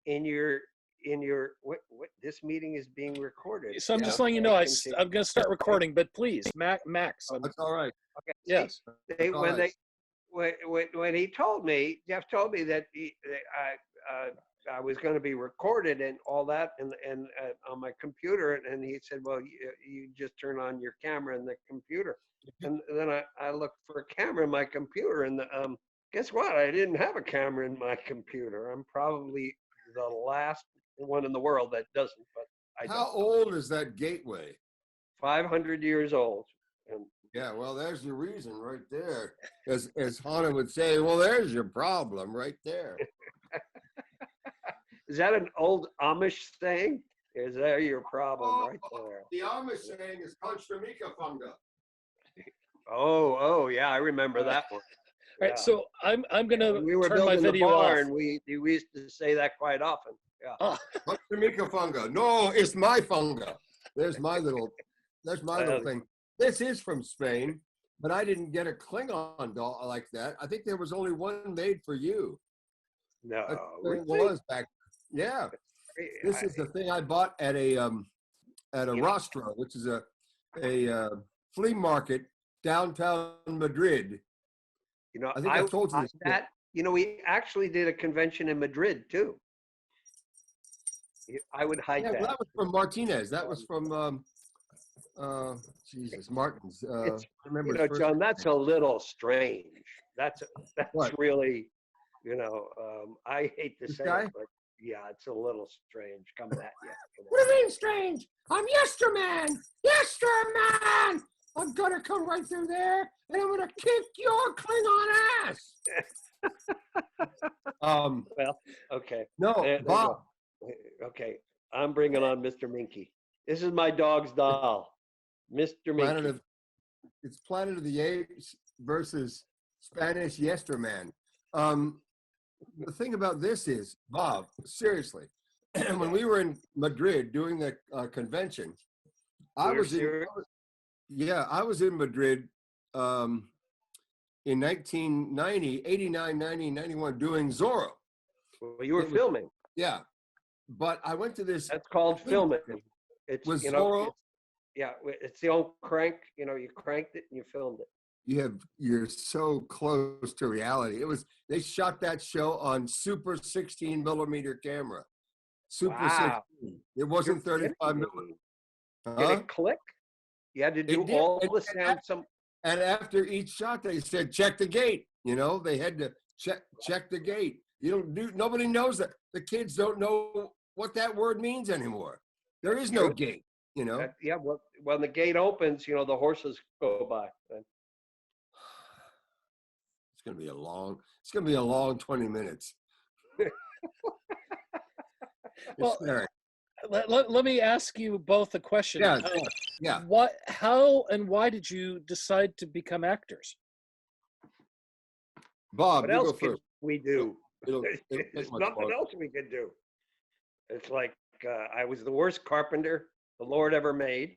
in your what this meeting is being recorded. So I'm Yeah, just letting you okay, know, continue. I'm going to start recording, but please, Max. That's all right. Okay. Yes. They, All when right. when he told me, Jeff told me that I was going to be recorded and all that, and on my computer, and he said, well, you just turn on your camera in the computer, and then I looked for a camera in my computer, and guess what? I didn't have a camera in my computer. I'm probably the last one in the world that doesn't, but I How don't. old is that gateway? 500 years old. And Yeah, well, there's your reason right there. As Hannah would say, well, there's your problem right there. is that an old Amish saying? Is that your problem Oh, right there? The Amish saying is Constramika funga. Oh, yeah, I remember that one. All right, Yeah. so I'm going to When we were turn my building the video barn, off. we used to say that quite often. Yeah. Oh, Constramika funga. No, it's my funga. There's my little thing. This is from Spain, but I didn't get a Klingon doll like that. I think there was only one made for you. No, That's what it really? was back. Yeah. This is the thing I bought at a rostro, which is a flea market downtown Madrid. You know, I think I told you this. that. You know, we actually did a convention in Madrid too. I would hide Yeah, that. well, that was from Martinez. That was from Jesus Martins. I remember You his know, first John, name. that's a little strange. That's What? really, you know, I hate to This say guy? it, but yeah, it's a little strange coming at you. What do you mean strange? I'm Yesterman! Yesterman! I'm gonna come right through there and I'm gonna kick your Klingon ass! Well, okay. No, There you Bob. go. Okay, I'm bringing on Mr. Minky. This is my dog's doll, Mr. Minky. It's Planet of the Apes versus Spanish Yesterman. The thing about this is, Bob, seriously, when we were in Madrid doing the convention, I was in Madrid in 1990, 89, 90, 91 doing Zorro. Well, you were filming. Yeah. But I went to this. That's called filming. It's, Was you know, Zorro? it's the old crank. You know, you cranked it and you filmed it. You're so close to reality. They shot that show on super 16 millimeter camera. Super Wow. 16. It wasn't You're 35 kidding millimeter. me. Did it click? You had to do did. all the sound. And after each shot, they said, check the gate. You know, they had to check the gate. Nobody knows that. The kids don't know what that word means anymore. There is no gate, you know. Yeah, well, when the gate opens, you know, the horses go by. It's gonna be a long 20 minutes. well, let me ask you both a question. Yeah, yeah. How and why did you decide to become actors? Bob, What you else go can first. we do? It'll There's take much nothing longer. else we can do. It's like I was the worst carpenter the Lord ever made,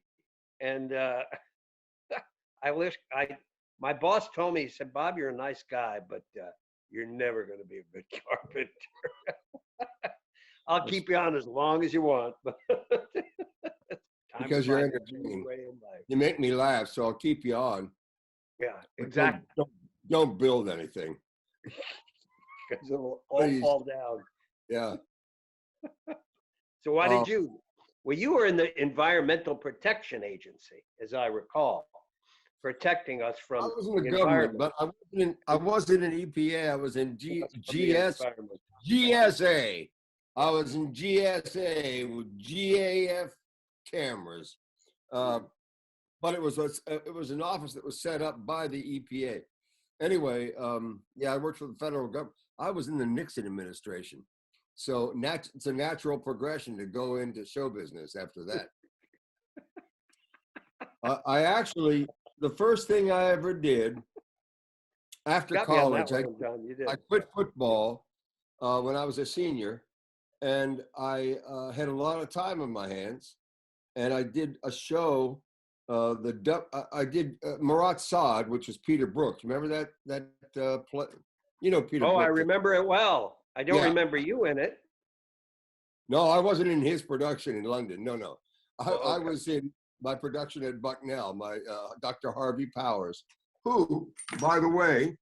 and my boss told me, he said, Bob, you're a nice guy, but you're never going to be a good carpenter. I'll keep you on as long as you want. Because you're entertaining. You make me laugh, so I'll keep you on. Yeah, But exactly. Don't build anything. Because it'll all Please. fall down. Yeah. So why did you? Well, you were in the Environmental Protection Agency, as I recall, protecting us from I was in the environment. government, but I wasn't in EPA. I was in From the environment. GSA. I was in GSA with GAF cameras. But it was an office that was set up by the EPA. Anyway, I worked for the federal government. I was in the Nixon administration. So it's a natural progression to go into show business after that. I actually, the first thing I ever did after Got me on college, that one, John. You did. I quit football when I was a senior, and I had a lot of time on my hands, and I did a show. I did Marat Saad, which was Peter Brooks. Remember that play? You know Peter. Oh, Brooks. I remember it well. I don't Yeah. remember you in it. No, I wasn't in his production in London. No, no. I Okay. was in my production at Bucknell, my Dr. Harvey Powers, who, by the way,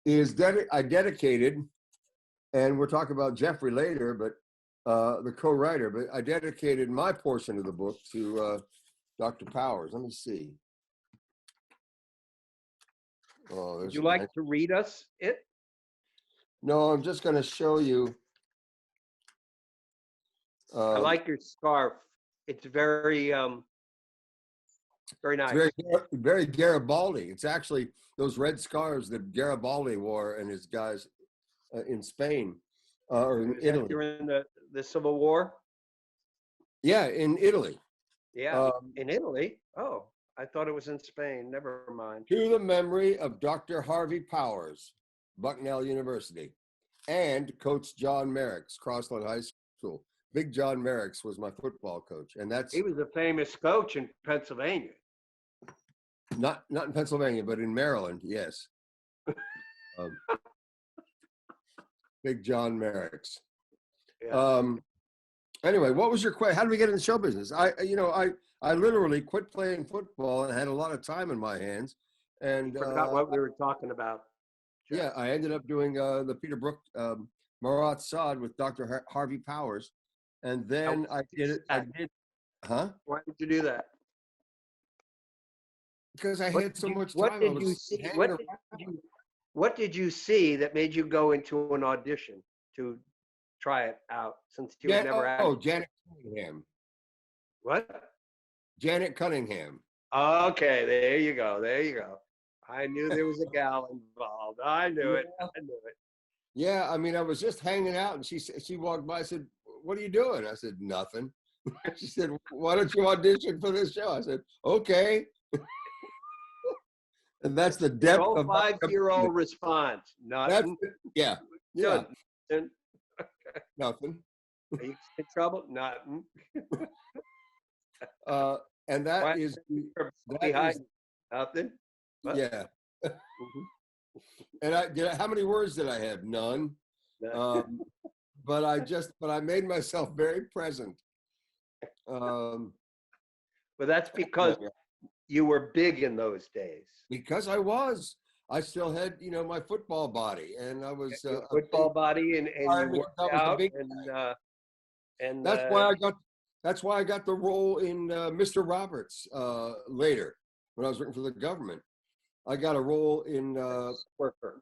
is I dedicated, and we'll talk about Jeffrey later, but the co-writer, but I dedicated my portion of the book to Dr. Powers. Let me see. Oh, Would there's you a like nice- to read us it? No, I'm just going to show you. I like your scarf. It's very It's nice. very Garibaldi. It's actually those red scarves that Garibaldi wore and his guys in Spain or in Italy. During the Civil War? Yeah, in Italy. Yeah, in Italy. Oh, I thought it was in Spain. Never mind. To the memory of Dr. Harvey Powers, Bucknell University, and Coach John Merricks, Crossland High School. Big John Merricks was my football coach, and that's He was a famous coach in Pennsylvania. not in Pennsylvania, but in Maryland. Yes, Big John Merricks. Yeah. Anyway, what was your question? How did we get in the show business? I literally quit playing football and had a lot of time in my hands, and Forgot what we were talking about. Jeff. yeah, I ended up doing the Peter Brook Marat Sod with Dr. Harvey Powers, and then I did it. Huh? Why did you do that? Because I had so much time. What I did was you see? hanging What around. what did you see that made you go into an audition to try it out? Since you had never had Janet Cunningham. what? Janet Cunningham. Okay, there you go. There you go. I knew there was a gal involved. I knew it. I knew it. Yeah, I mean, I was just hanging out, and she walked by. I said, "What are you doing?" I said, "Nothing." She said, "Why don't you audition for this show?" I said, "Okay." And that's the depth Your of my 5-year-old response. Nothing. yeah. Nothing. Nothing. Are you in trouble? Nothing. And that Why- is Behind nothing. What? yeah. Mhm. And how many words did I have? None. Nothing. But I made myself very present. But that's because you were big in those days. Because I still had, my football body, and I was Your football body, and I you was- worked I was the out, big and that's why I got the role in Mr. Roberts later when I was working for the government. I got a role in worker.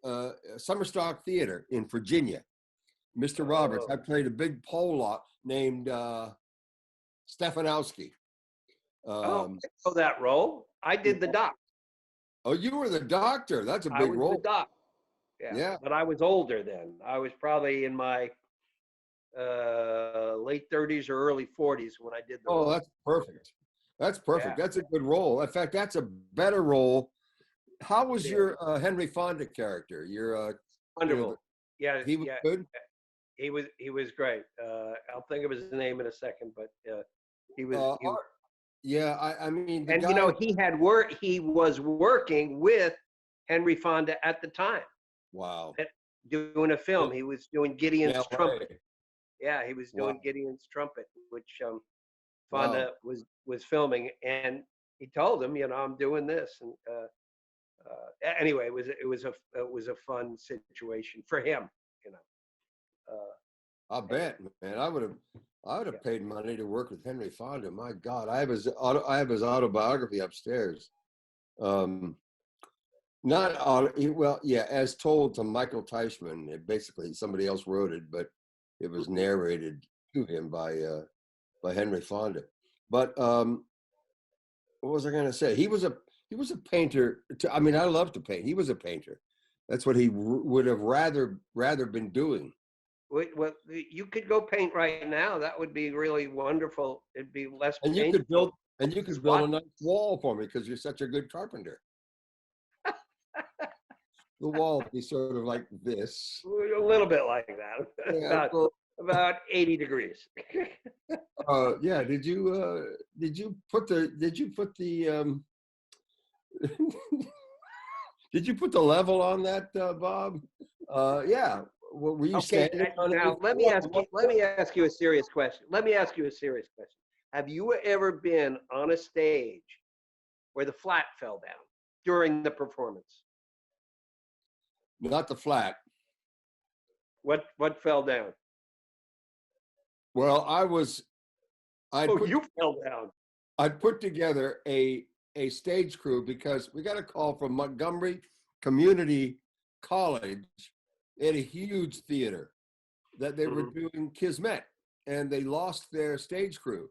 Summerstock Theater in Virginia. Mr. Roberts. Oh. I played a big Polak named Stefanowski. I know that role. I did the doc. Oh, you were the doctor. That's a I big was role. the doc. Yeah. But I was older then. I was probably in my late 30s or early 40s when I did the role. Oh, that's perfect. That's perfect. Yeah. That's a good role. In fact, that's a better role. How was Yeah. your Henry Fonda character? Your Wonderful. Yeah, he was yeah. good. He was great. I'll think of his name in a second, but he was. Yeah, I mean, the And guy, he was working with Henry Fonda at the time, wow. doing a film. He was doing Gideon's LA. Trumpet. Yeah, he was doing Wow. Gideon's Trumpet, which Wow. Fonda was filming, and he told him, I'm doing this, and anyway, it was a fun situation for him, I bet, man. I would have paid money to work with Henry Fonda. My God, I have his autobiography upstairs. As told to Michael Teichman. Basically, somebody else wrote it, but it was narrated to him by Henry Fonda. But what was I going to say? He was a painter. I love to paint. He was a painter. That's what he would have rather been doing. Well, you could go paint right now. That would be really wonderful. It'd be less. And you could build a nice wall for me because you're such a good carpenter. The wall would be sort of like this. A little bit like that. Yeah, about 80 degrees. yeah. Did you put the did you put the level on that, Bob? Yeah. Were you Okay, standing on now it? let me ask you a serious question. Have you ever been on a stage where the flat fell down during the performance? Not the flat. What fell down? Well, You fell down. I'd put together a stage crew because we got a call from Montgomery Community College. They had a huge theater that they were doing Kismet, and they lost their stage crew.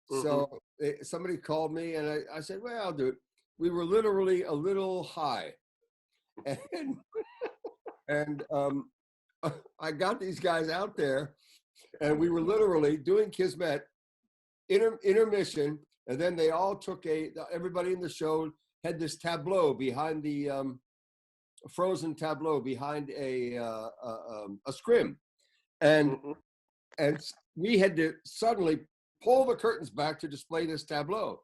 So somebody called me, and I said, well, I'll do it. We were literally a little high. And I got these guys out there, and we were literally doing Kismet, intermission, and then they all took everybody in the show had this tableau behind the frozen tableau behind a scrim, and we had to suddenly pull the curtains back to display this tableau.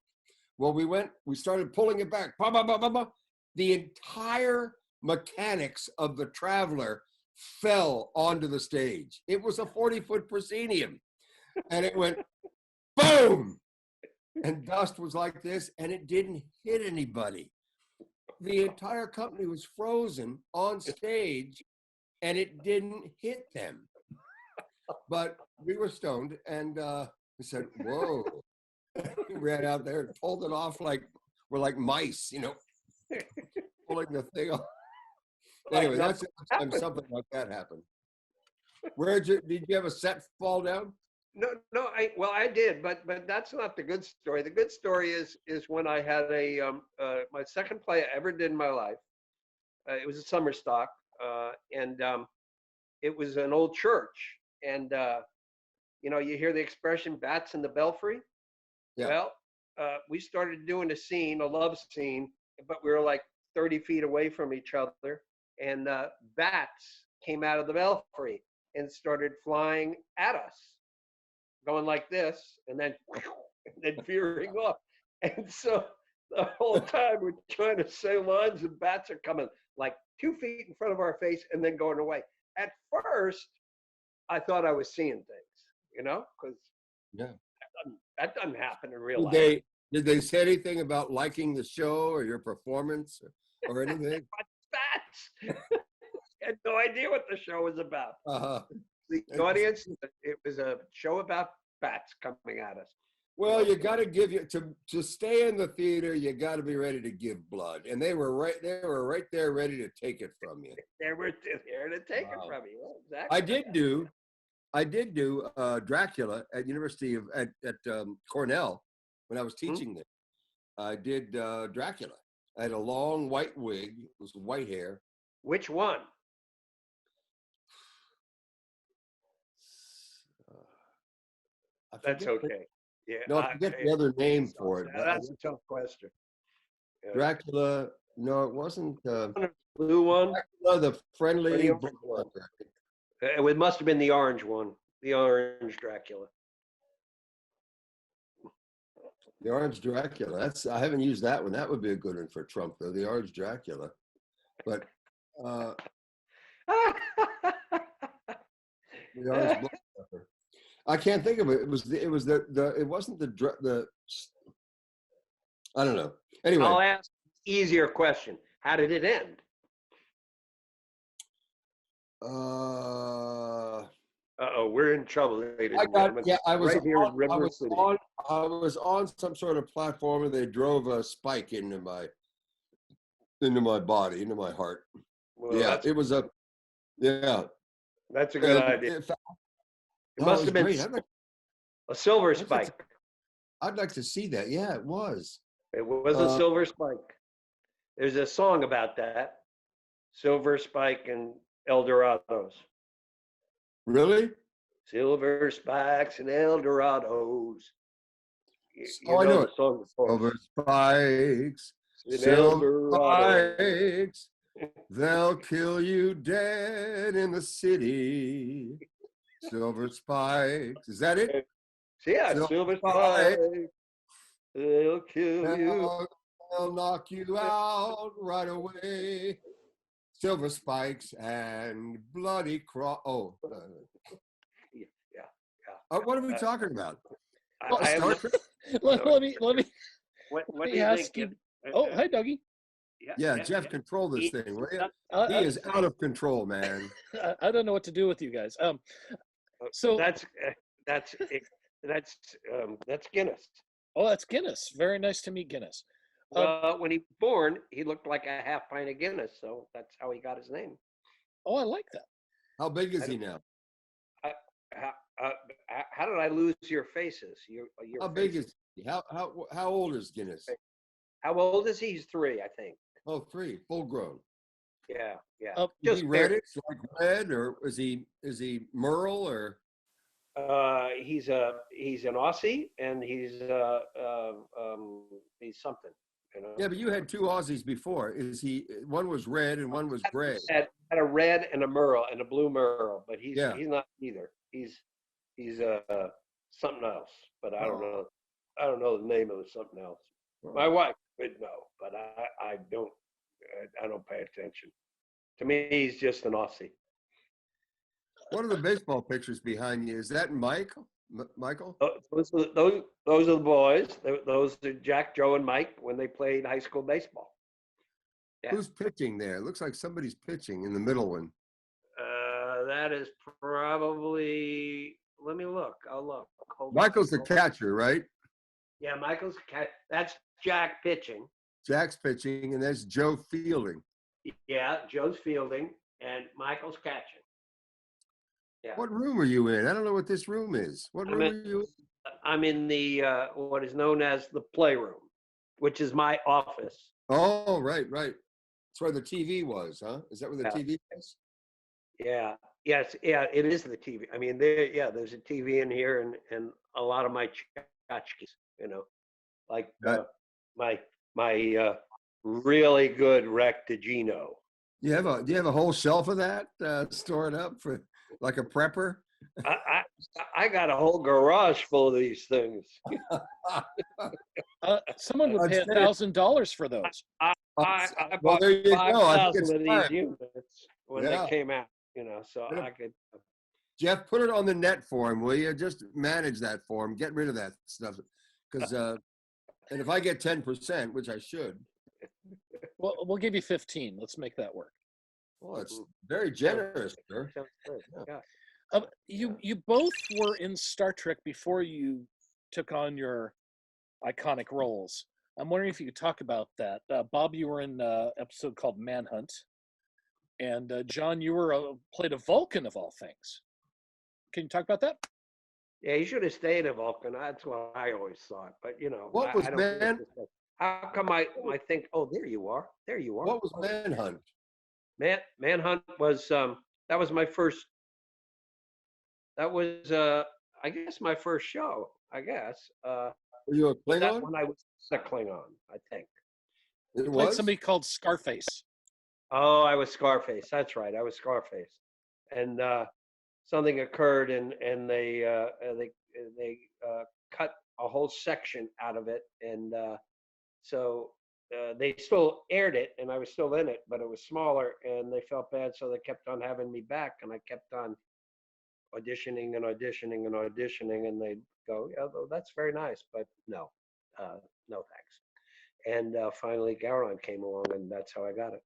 Well, we started pulling it back. Bah, bah, bah, bah, bah. The entire mechanics of the Traveler fell onto the stage. It was a 40-foot proscenium, and it went boom, and dust was like this, and it didn't hit anybody. The entire company was frozen on stage, and it didn't hit them. But we were stoned, and we said, whoa. We ran out there and pulled it off like we're like mice, pulling the thing off. Anyway, that's something like that happened. Did you have a set fall down? No, I did, but that's not the good story. The good story is when I had my second play I ever did in my life. It was a summer stock, and it was an old church, and you hear the expression "bats in the belfry." Yeah. Well, we started doing a love scene, but we were like 30 feet away from each other, and bats came out of the belfry and started flying at us, going like this, and then veering off. And so the whole time we're trying to say lines, and bats are coming like 2 feet in front of our face and then going away. At first, I thought I was seeing things, because that doesn't happen in real life. Did they say anything about liking the show or your performance or anything? Bats! I had no idea what the show was about. The audience, it was a show about bats coming at us. Well, you got to to stay in the theater. You got to be ready to give blood, and they were right there, ready to take it from you. They were there to take it from you. Well, exactly. I did do Dracula at University at Cornell when I was teaching there. I did Dracula. I had a long white wig. It was white hair. Which one? That's okay. Yeah. No, I forget the other name for it. That's a tough question. Yeah. Dracula. No, it wasn't. Blue one. Dracula, the friendly. One. It must have been the orange one. The orange Dracula. The orange Dracula. I haven't used that one. That would be a good one for Trump, though. The orange Dracula. But the orange bloodsucker. I can't think of it. It wasn't the I don't know. Anyway, I'll ask easier question. How did it end? We're in trouble, ladies and gentlemen. I was right here in River City. I was on some sort of platform, and they drove a spike into my body, into my heart. Well, it was a. Yeah. That's a good idea. It must have been a silver spike. I'd like to see that. Yeah, it was. It was a silver spike. There's a song about that. Silver spike and Eldorados. Really? Silver spikes and Eldorados. I know it. Silver spikes. Silver spikes. They'll kill you dead in the city. Silver spikes. Is that it? Yeah, silver spikes. They'll kill you. They'll knock you out right away. Silver Spikes and Bloody Cross. Oh, Yeah, yeah. what are we talking about? I have Star no- Trek? let me what let do me you ask think? you. Oh, hi, Dougie. Yeah, Jeff, control this thing, will you? Uh, He is out of control, man. I don't know what to do with you guys. So that's Guinness. oh, that's Guinness. Very nice to meet Guinness. Well, when he was born, he looked like a half pint of Guinness, so that's how he got his name. Oh, I like that. How big is he now? How did I lose your faces? Your How big faces. is he? How old is Guinness? How old is he? He's 3, I think. Oh, 3, full grown. Yeah. Is Just he barely. reddish, like red, or is he Merle, or? He's an Aussie, and he's something. You know. Yeah, but you had 2 Aussies before. Is he? One was red and one was gray. Had a red and a merle and a blue merle, but he's not either. He's something else, but I don't know. I don't know the name of the something else. My wife would know, but I don't. I don't pay attention. To me, he's just an Aussie. What are the baseball pictures behind you? Is that Michael? Michael? Those are the boys. Those are Jack, Joe, and Mike when they played high school baseball. Yeah. Who's pitching there? It looks like somebody's pitching in the middle one. That is probably. Let me look. I'll look. Michael's the catcher, right? Yeah, Michael's cat. That's Jack pitching. Jack's pitching, and there's Joe fielding. Yeah, Joe's fielding, and Michael's catching. Yeah. What room are you in? I don't know what this room is. What room are you in? I'm in the what is known as the playroom, which is my office. Oh, right. That's where the TV was, huh? Is that where the TV is? Yeah. Yes. Yeah. It is the TV. I mean, there's a TV in here, and a lot of my tchotchkes, like my really good Rectigino. Do you have a whole shelf of that stored up for like a prepper? I got a whole garage full of these things. Someone would pay $1,000 for those. I Well, bought there you go. I 5,000 think it's of these time. units when they came out, so I could. Jeff, put it on the net for him, will you? Just manage that for him. Get rid of that stuff. Because, and if I get 10%, which I should. Well, we'll give you 15. Let's make that work. Well, it's very generous, sir. Yeah. You both were in Star Trek before you took on your iconic roles. I'm wondering if you could talk about that. Bob, you were in an episode called Manhunt, and John, you were played a Vulcan of all things. Can you talk about that? Yeah, he should have stayed at Vulcan. That's what I always thought. But What was how come I think? Oh, there you are. There you are. What was Manhunt? Manhunt was that was my first. That was I guess my first show. I guess. Were you a Klingon? When I was a Klingon, I think. It Played was somebody called Scarface. Oh, I was Scarface. That's right. I was Scarface, and something occurred, and they cut a whole section out of it, and so they still aired it, and I was still in it, but it was smaller, and they felt bad, so they kept on having me back, and I kept on auditioning and auditioning and auditioning, and they'd go, yeah, that's very nice, but no thanks. And finally, Gowron came along, and that's how I got it.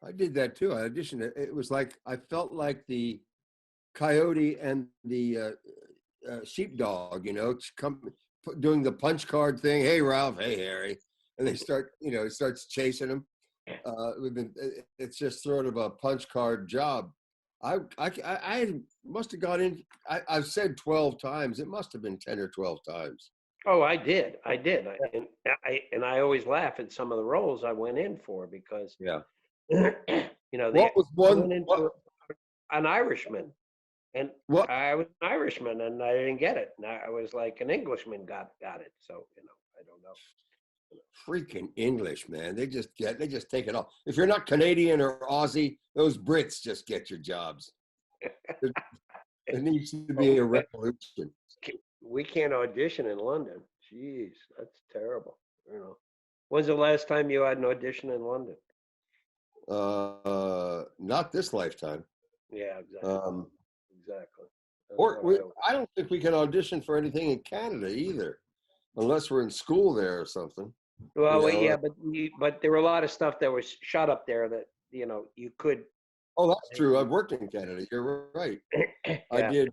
I did that too. I auditioned. It was like I felt like the coyote and the sheepdog, doing the punch card thing. Hey, Ralph. Hey, Harry. And they start, it starts chasing him. It's just sort of a punch card job. I must have got in. I've said 12 times. It must have been 10 or 12 times. Oh, I did. And I always laugh at some of the roles I went in for because, what was one? I went in for an Irishman, and I was an Irishman, and I didn't get it. And I was like an Englishman got it. So I don't know. Freaking English, man! They just take it off. If you're not Canadian or Aussie, those Brits just get your jobs. There needs to be a revolution. We can't audition in London. Jeez, that's terrible. When's the last time you had an audition in London? Not this lifetime. Yeah, exactly. Exactly. That's Or what I don't think we can audition for anything in Canada either, unless we're in school there or something. Well, You know, yeah, but there were a lot of stuff that was shot up there that you could. Oh, that's true. I've worked in Canada. You're right. Yeah, I did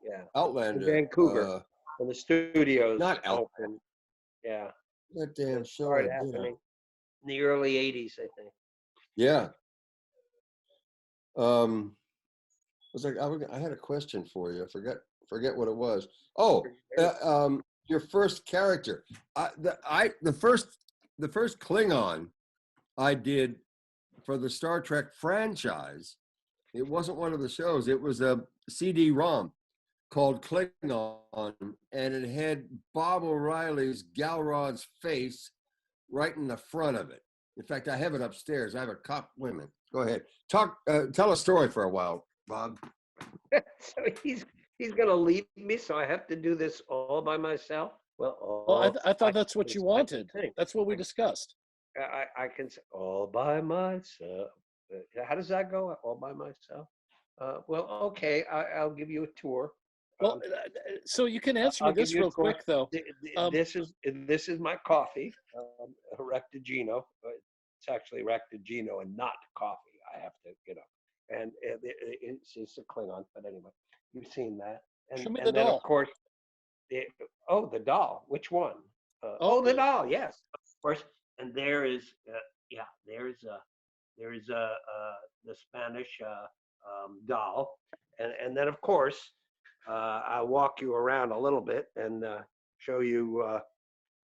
yeah. In Outlander. Vancouver, when the studios Not opened. Yeah, that damn it show started I did. happening in the early '80s, I think. Yeah. Was like I had a question for you. I forget what it was. Oh, your first character. The first Klingon I did for the Star Trek franchise. It wasn't one of the shows. It was a CD-ROM called Klingon, and it had Bob O'Reilly's Galrod's face right in the front of it. In fact, I have it upstairs. I have a cop. Wait a minute. Go ahead. Tell a story for a while, Bob. So he's gonna leave me, so I have to do this all by myself. Well, I thought that's what you wanted. That's what we discussed. I can say all by myself. How does that go? All by myself. Well, okay. I'll give you a tour. Well, so you can answer me I'll give this you a real tour. quick, though. This is my coffee, Rectigino. It's actually Rectigino and not coffee. I have to, and it's a Klingon. But anyway, you've seen that. And, Show me and the then, doll. of course, the doll. Which one? The doll. Yes, of course. And there is, the Spanish doll, and then of course, I'll walk you around a little bit and show you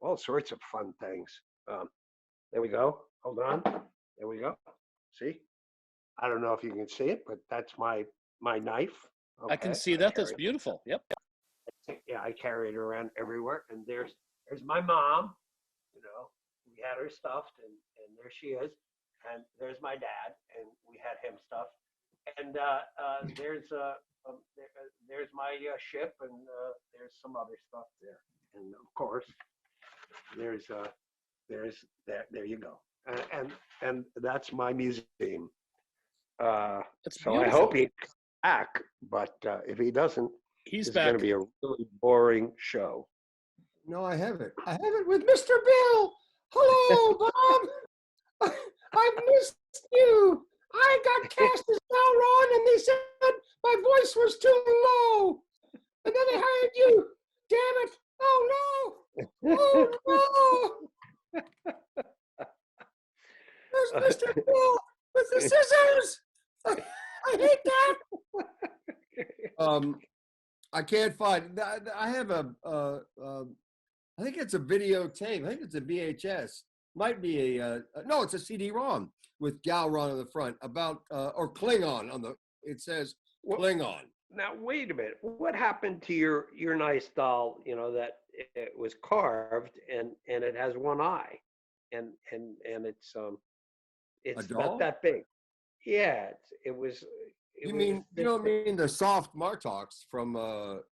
all sorts of fun things. There we go. Hold on. There we go. See? I don't know if you can see it, but that's my knife. I can Okay, see that. That's beautiful. Yep. Yeah, I carry it around everywhere. And there's my mom. We had her stuffed, and there she is. And there's my dad, and we had him stuffed. And there's my ship, and there's some other stuff there. And of course, there you go. And that's my museum. That's So beautiful. I hope he's back, but if he doesn't, He's it's back. going to be a really boring show. No, I have it. I have it with Mr. Bill. Hello, Bob. I've missed you. I got cast as Balron, and they said my voice was too low. And then they hired you. Damn it. Oh, no. Oh, no. There's Mr. Bill with the scissors. I hate that. I can't find. I have I think it's a videotape. I think it's a VHS. Might be no, it's a CD-ROM with Galron on the front about or Klingon on the. It says Klingon. Now wait a minute. What happened to your nice doll? That it was carved and it has one eye, and it's not that big. Yeah, it was. You don't mean the soft Martox from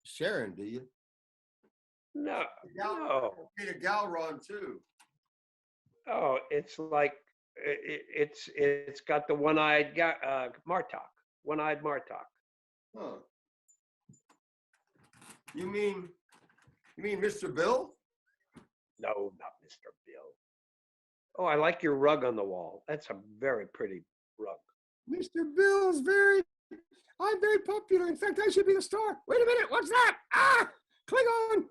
Sharon, do you? No. Need a Galron too. Oh, it's like it's got the one-eyed Martok, one-eyed Martok. Huh. You mean Mr. Bill? No, not Mr. Bill. Oh, I like your rug on the wall. That's a very pretty rug. Mr. Bill's I'm very popular. In fact, I should be the star. Wait a minute, what's that? Klingon!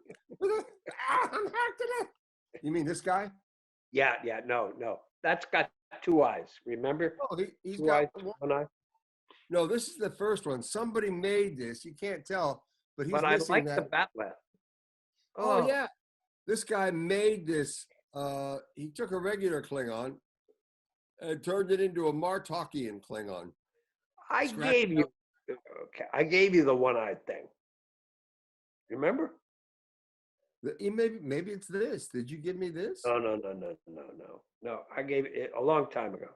I'm hacked to death. You mean this guy? Yeah, no. That's got two eyes, remember? Oh, he's two got eyes, one eye. No, this is the first one. Somebody made this. You can't tell, but he's I missing like that. the bat left. Oh, yeah. This guy made this. He took a regular Klingon and turned it into a Martokian Klingon. I gave you the one-eyed thing. Remember? Maybe it's this. Did you give me this? No. I gave it a long time ago.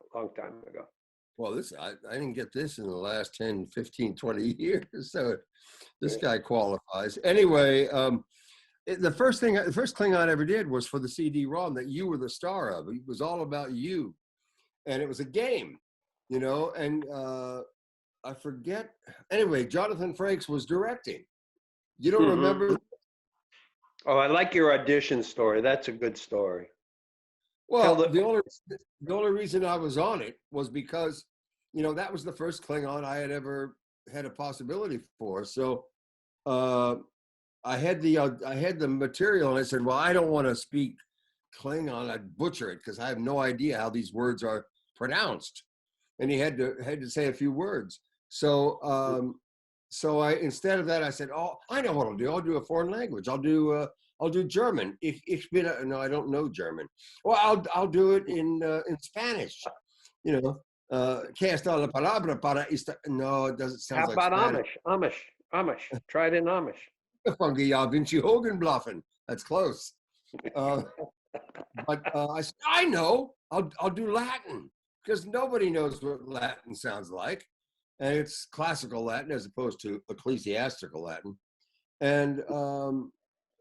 Well, I didn't get this in the last 10, 15, 20 years. So this guy qualifies. Anyway, the first Klingon I ever did was for the CD-ROM that you were the star of. It was all about you. and it was a game, you know, and I forget. Anyway, Jonathan Frakes was directing. You don't remember? Oh, I like your audition story. That's a good story. Well, the only reason I was on it was because, you know, that was the first Klingon I had ever had a possibility for. So I had the material, and I said, well, I don't want to speak Klingon. I'd butcher it because I have no idea how these words are pronounced. And he had to say a few words. So I, instead of that, I said, oh, I know what I'll do. I'll do a foreign language. I'll do German. No, I don't know German. Well, I'll do it in Spanish. You know, que está la palabra para esta? No, it doesn't sound like Spanish. How about Amish? Try it in Amish. Vinci Hogenbluffen. That's close. But I said, I know. I'll do Latin because nobody knows what Latin sounds like, and it's classical Latin as opposed to ecclesiastical Latin. And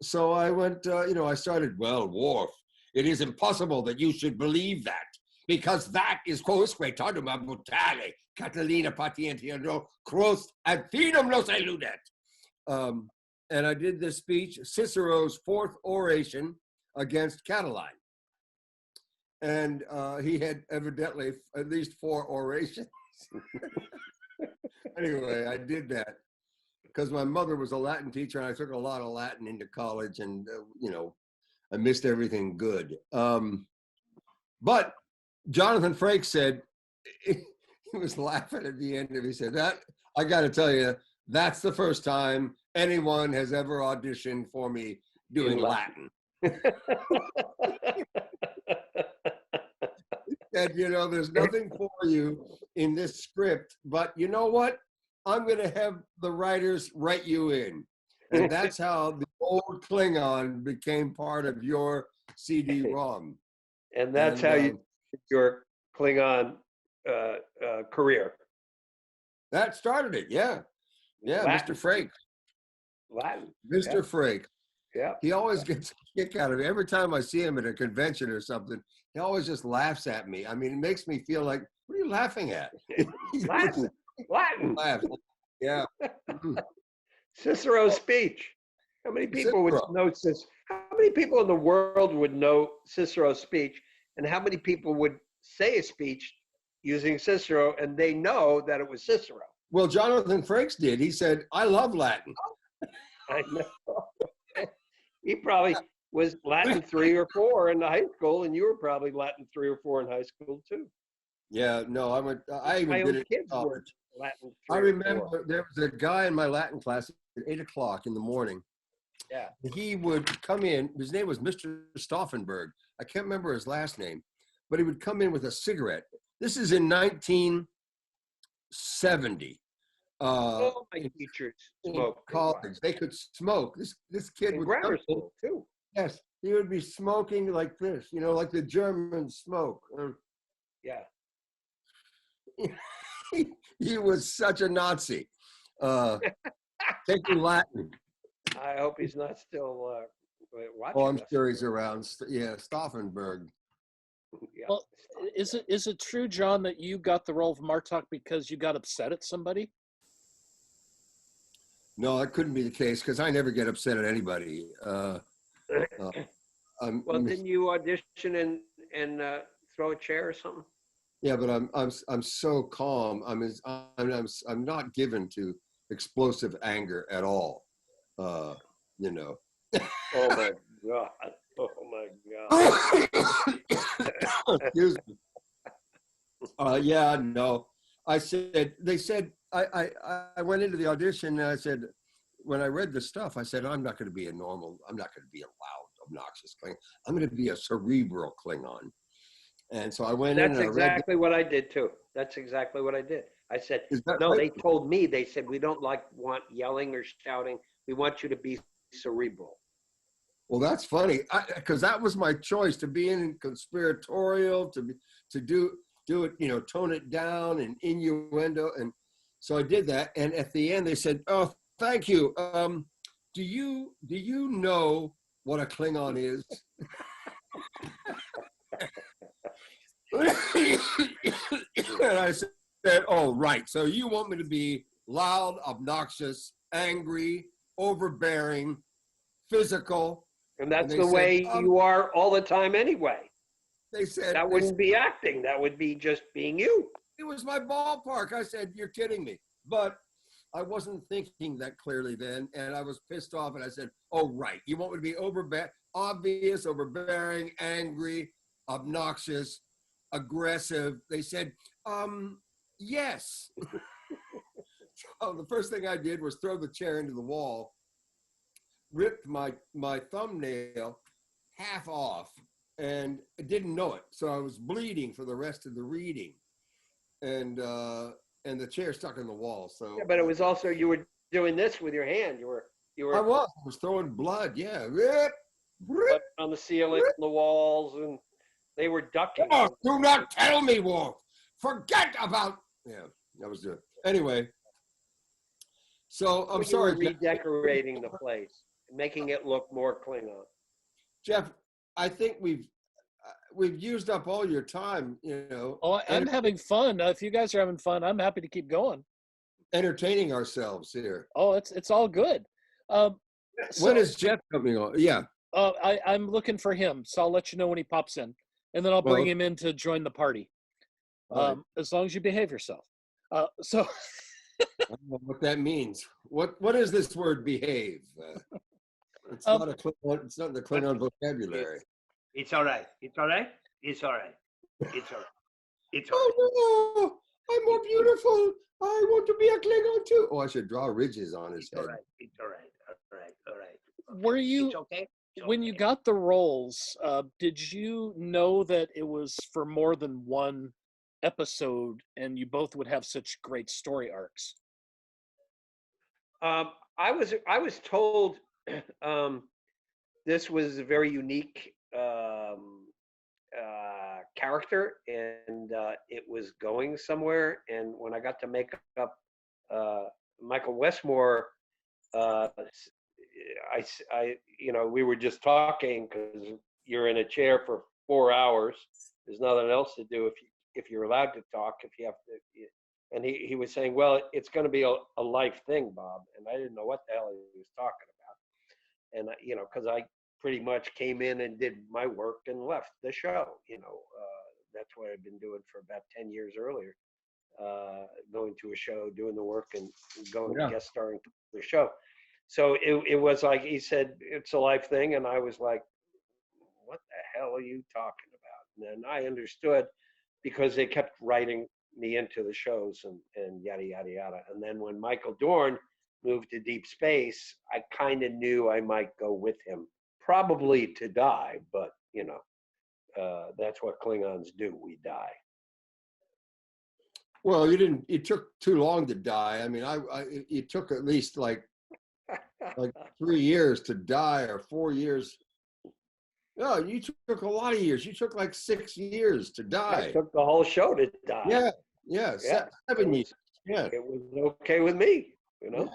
so I went. I started. Well, Worf, it is impossible that you should believe that because that is quos quaetadum brutale Catalina patientia no cross ad finum nos eludet. And I did this speech, Cicero's fourth oration against Catiline. And he had evidently at least 4 orations. Anyway, I did that because my mother was a Latin teacher and I took a lot of Latin into college and, I missed everything good. But Jonathan Frakes said, he was laughing at the end of it. He said, that, I got to tell you, that's the first time anyone has ever auditioned for me doing Latin. And, there's nothing for you in this script, but you know what? I'm going to have the writers write you in. And that's how the old Klingon became part of your CD-ROM. And that's how you your Klingon career. That started it, yeah. Yeah, Latin. Mr. Frakes. Latin. Mr. Frakes. Yeah. He always gets a kick out of it. Every time I see him at a convention or something, he always just laughs at me. I mean, it makes me feel like, what are you laughing at? Latin. Latin. Laughs. Yeah. Cicero's speech. How many people would know Cicero? How many people in the world would know Cicero's speech? And how many people would say a speech using Cicero and they know that it was Cicero? Well, Jonathan Frakes did. He said, I love Latin. I know. He probably was Latin 3 or 4 in the high school, and you were probably Latin 3 or 4 in high school too. Yeah, no, I even did it in college. Latin 3 I or remember 4. there was a guy in my Latin class at 8 o'clock in the morning. Yeah. He would come in, his name was Mr. Stauffenberg. I can't remember his last name, but he would come in with a cigarette. This is in 1970. All my teachers smoked. College, they could smoke. This kid would grammar school too. Yes, he would be smoking like this, like the Germans smoke. Yeah. He was such a Nazi. Taking Latin. I hope he's not still watching. Oh, I'm sure he's around. Yeah, Stauffenberg. Yeah. Well, is it true, John, that you got the role of Martok because you got upset at somebody? No, that couldn't be the case because I never get upset at anybody. Well, didn't you audition and throw a chair or something? Yeah, but I'm so calm. I'm not given to explosive anger at all. Oh my God! Oh my God! Excuse me. Yeah, no. They said I went into the audition and I said, when I read the stuff, I said, I'm not going to be I'm not going to be a loud, obnoxious Klingon. I'm going to be a cerebral Klingon. And so I went in and I read. That's exactly what I did too. That's exactly what I did. I said, no, right? They told me, they said, we don't want yelling or shouting. We want you to be cerebral. Well, that's funny because that was my choice, to be in conspiratorial, to do it, tone it down and innuendo. And so I did that. And at the end they said, oh, thank you. Do you know what a Klingon is? I said, oh, right. So you want me to be loud, obnoxious, angry, overbearing, physical. And that's they the said, way you are all the time anyway. They said, That wouldn't be acting. That would be just being you. it was my ballpark. I said, you're kidding me. But I wasn't thinking that clearly then. And I was pissed off. And I said, oh, right. You want me to be obvious, overbearing, angry, obnoxious, aggressive. They said, yes. So the first thing I did was throw the chair into the wall, ripped my thumbnail half off, and I didn't know it. So I was bleeding for the rest of the reading. And the chair stuck in the wall. So Yeah, but it was also, you were doing this with your hand. I was throwing blood. Yeah. Rip, rip, on the ceiling, on the walls, and they were ducking. Oh, do not tell me, Wolf. Forget about. Yeah, that was it. Anyway, so I'm sorry. You were redecorating the place, making it look more Klingon. Jeff, I think we've used up all your time. Oh, I'm having fun. If you guys are having fun, I'm happy to keep going. Entertaining ourselves here. Oh, it's all good. When is Jeff coming on? Yeah. I'm looking for him, so I'll let you know when he pops in, and then I'll bring him in to join the party. As long as you behave yourself. So. I don't know what that means. What is this word behave? It's not a Klingon. It's not in the Klingon vocabulary. It's all right. It's all right. It's all right. It's all right. It's all right. Oh no! I'm more beautiful. I want to be a Klingon too. Oh, I should draw ridges on his head. All right. It's all right. All right. All right. Were you? It's okay. When you got the roles, did you know that it was for more than one episode and you both would have such great story arcs? I was told this was a very unique character, and it was going somewhere. And when I got to make up Michael Westmore, we were just talking because you're in a chair for 4 hours. There's nothing else to do if you're allowed to talk. If you have to, and he was saying, well, it's going to be a life thing, Bob. And I didn't know what the hell he was talking about. And because I pretty much came in and did my work and left the show. That's what I've been doing for about 10 years earlier. Going to a show, doing the work, and going guest starring the show. So it was like he said, it's a life thing, and I was like, what the hell are you talking about? And then I understood because they kept writing me into the shows and yada yada yada. And then when Michael Dorn moved to deep space, I kind of knew I might go with him, probably to die, but that's what Klingons do. We die. Well, you didn't. It took too long to die. I mean, it took at least like 3 years to die, or 4 years. No, you took a lot of years. You took like 6 years to die. I took the whole show to die. Yeah. 7 years. Yeah. It was okay with me, Yeah.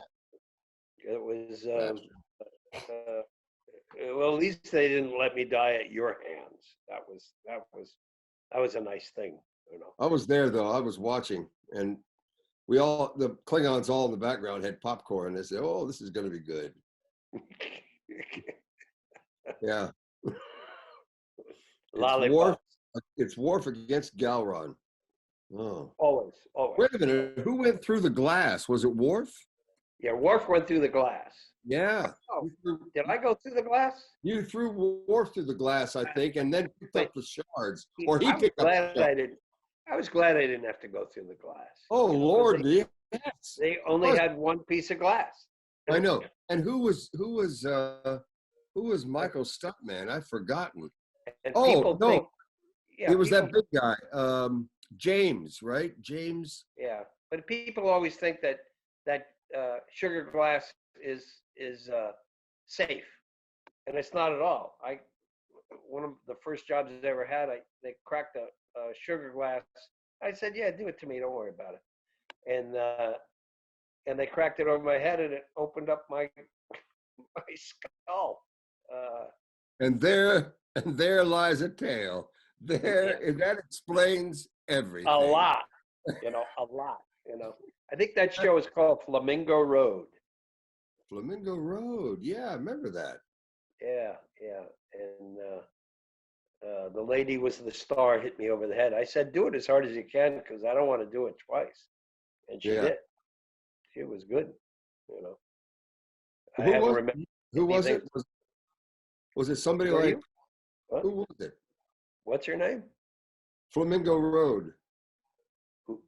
It was, well, at least they didn't let me die at your hands. That was a nice thing, I was there though. I was watching, and the Klingons all in the background had popcorn. They said, "Oh, this is going to be good." Yeah. It's Worf against Galron. Oh. Always. Wait a minute. Who went through the glass? Was it Worf? Yeah, Worf went through the glass. Yeah. Oh, did I go through the glass? You threw Worf through the glass, I think, and then picked up the shards. Or he I was picked up glad the shards. I was glad I didn't have to go through the glass. Oh, Lord, yes. They only had one piece of glass. I know. And who was Michael's stuntman? I've forgotten. And people think, it was that big guy, James, right? James. Yeah, but people always think that sugar glass is safe, and it's not at all. One of the first jobs I ever had, they cracked a sugar glass. I said, "Yeah, do it to me. Don't worry about it." And they cracked it over my head, and it opened up my skull. And there lies a tale. That explains everything. A lot. a lot. I think that show is called Flamingo Road. Flamingo Road. Yeah, I remember that. Yeah, yeah. And the lady was the star, hit me over the head. I said, do it as hard as you can because I don't want to do it twice. And she Yeah. did. She was good. I Who haven't was remembered. Who was it? anything. Was it somebody Who are like you? What? who was it? What's your name? Flamingo Road. Who?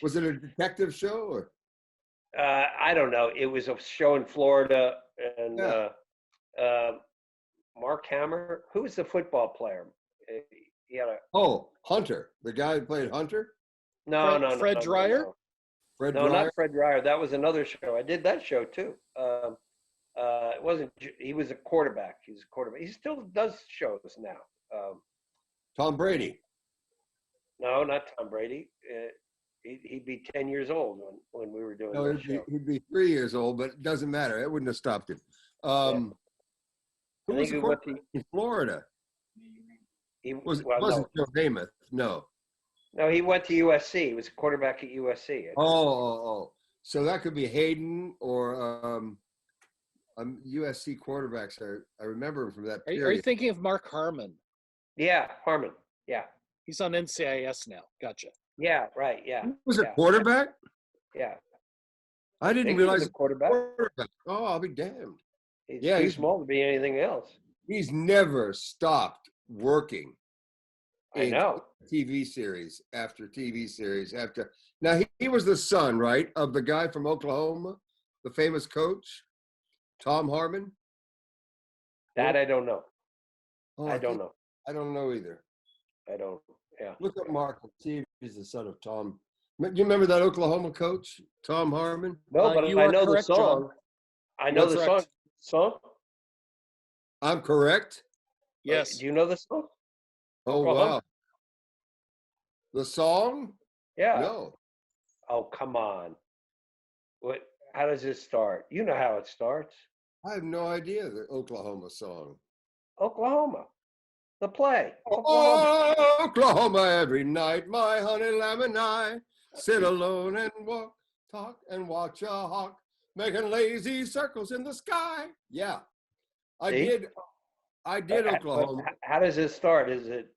Was it a detective show or? I don't know. It was a show in Florida, and Yeah. Mark Hammer. Who was the football player? He had a Oh, Hunter, the guy who played Hunter. no, Fred no, Dreyer? no. Fred No, Dreyer. not Fred Dreyer. That was another show. I did that show too. It wasn't. He was a quarterback. He was a quarterback. He still does shows now. Tom Brady. No, not Tom Brady. He'd be 10 years old when we were doing No, that show. he'd be 3 years old, but it doesn't matter. It wouldn't have stopped him. Who I was think the he went quarterback in Florida? Well, Wasn't Joe Namath? No. no, he went to USC. He was a quarterback at USC. Oh. So that could be Hayden or USC quarterbacks. I remember him from that Are you period. thinking of Mark Harmon? Yeah, Harmon. Yeah, He's on NCIS now. Gotcha. yeah, right. Yeah, He was a yeah, quarterback? yeah. I didn't think he was realize a quarterback. Oh, I'll be damned. He's Yeah, too he's- small to be anything else. He's never stopped working. I know. TV series after TV series after. Now he was the son, right, of the guy from Oklahoma, the famous coach, Tom Harmon. That I don't know. Oh, I don't know. I don't know either. I don't. Yeah. Look up Mark and see if he's the son of Tom. Do you remember that Oklahoma coach, Tom Harmon? No, but you I are know correct, the John. song. I know That's the correct. song. I'm correct. Yes. Do you know the song? Oh Oklahoma? wow. The song? Yeah. No. Oh, come on. What? How does it start? You know how it starts. I have no idea the Oklahoma song. Oklahoma. The play. Oklahoma. Oh, Oklahoma every night, my honey lamb and I sit alone and walk, talk and watch a hawk making lazy circles in the sky. Yeah, I See? did But Oklahoma. how does it start? Is it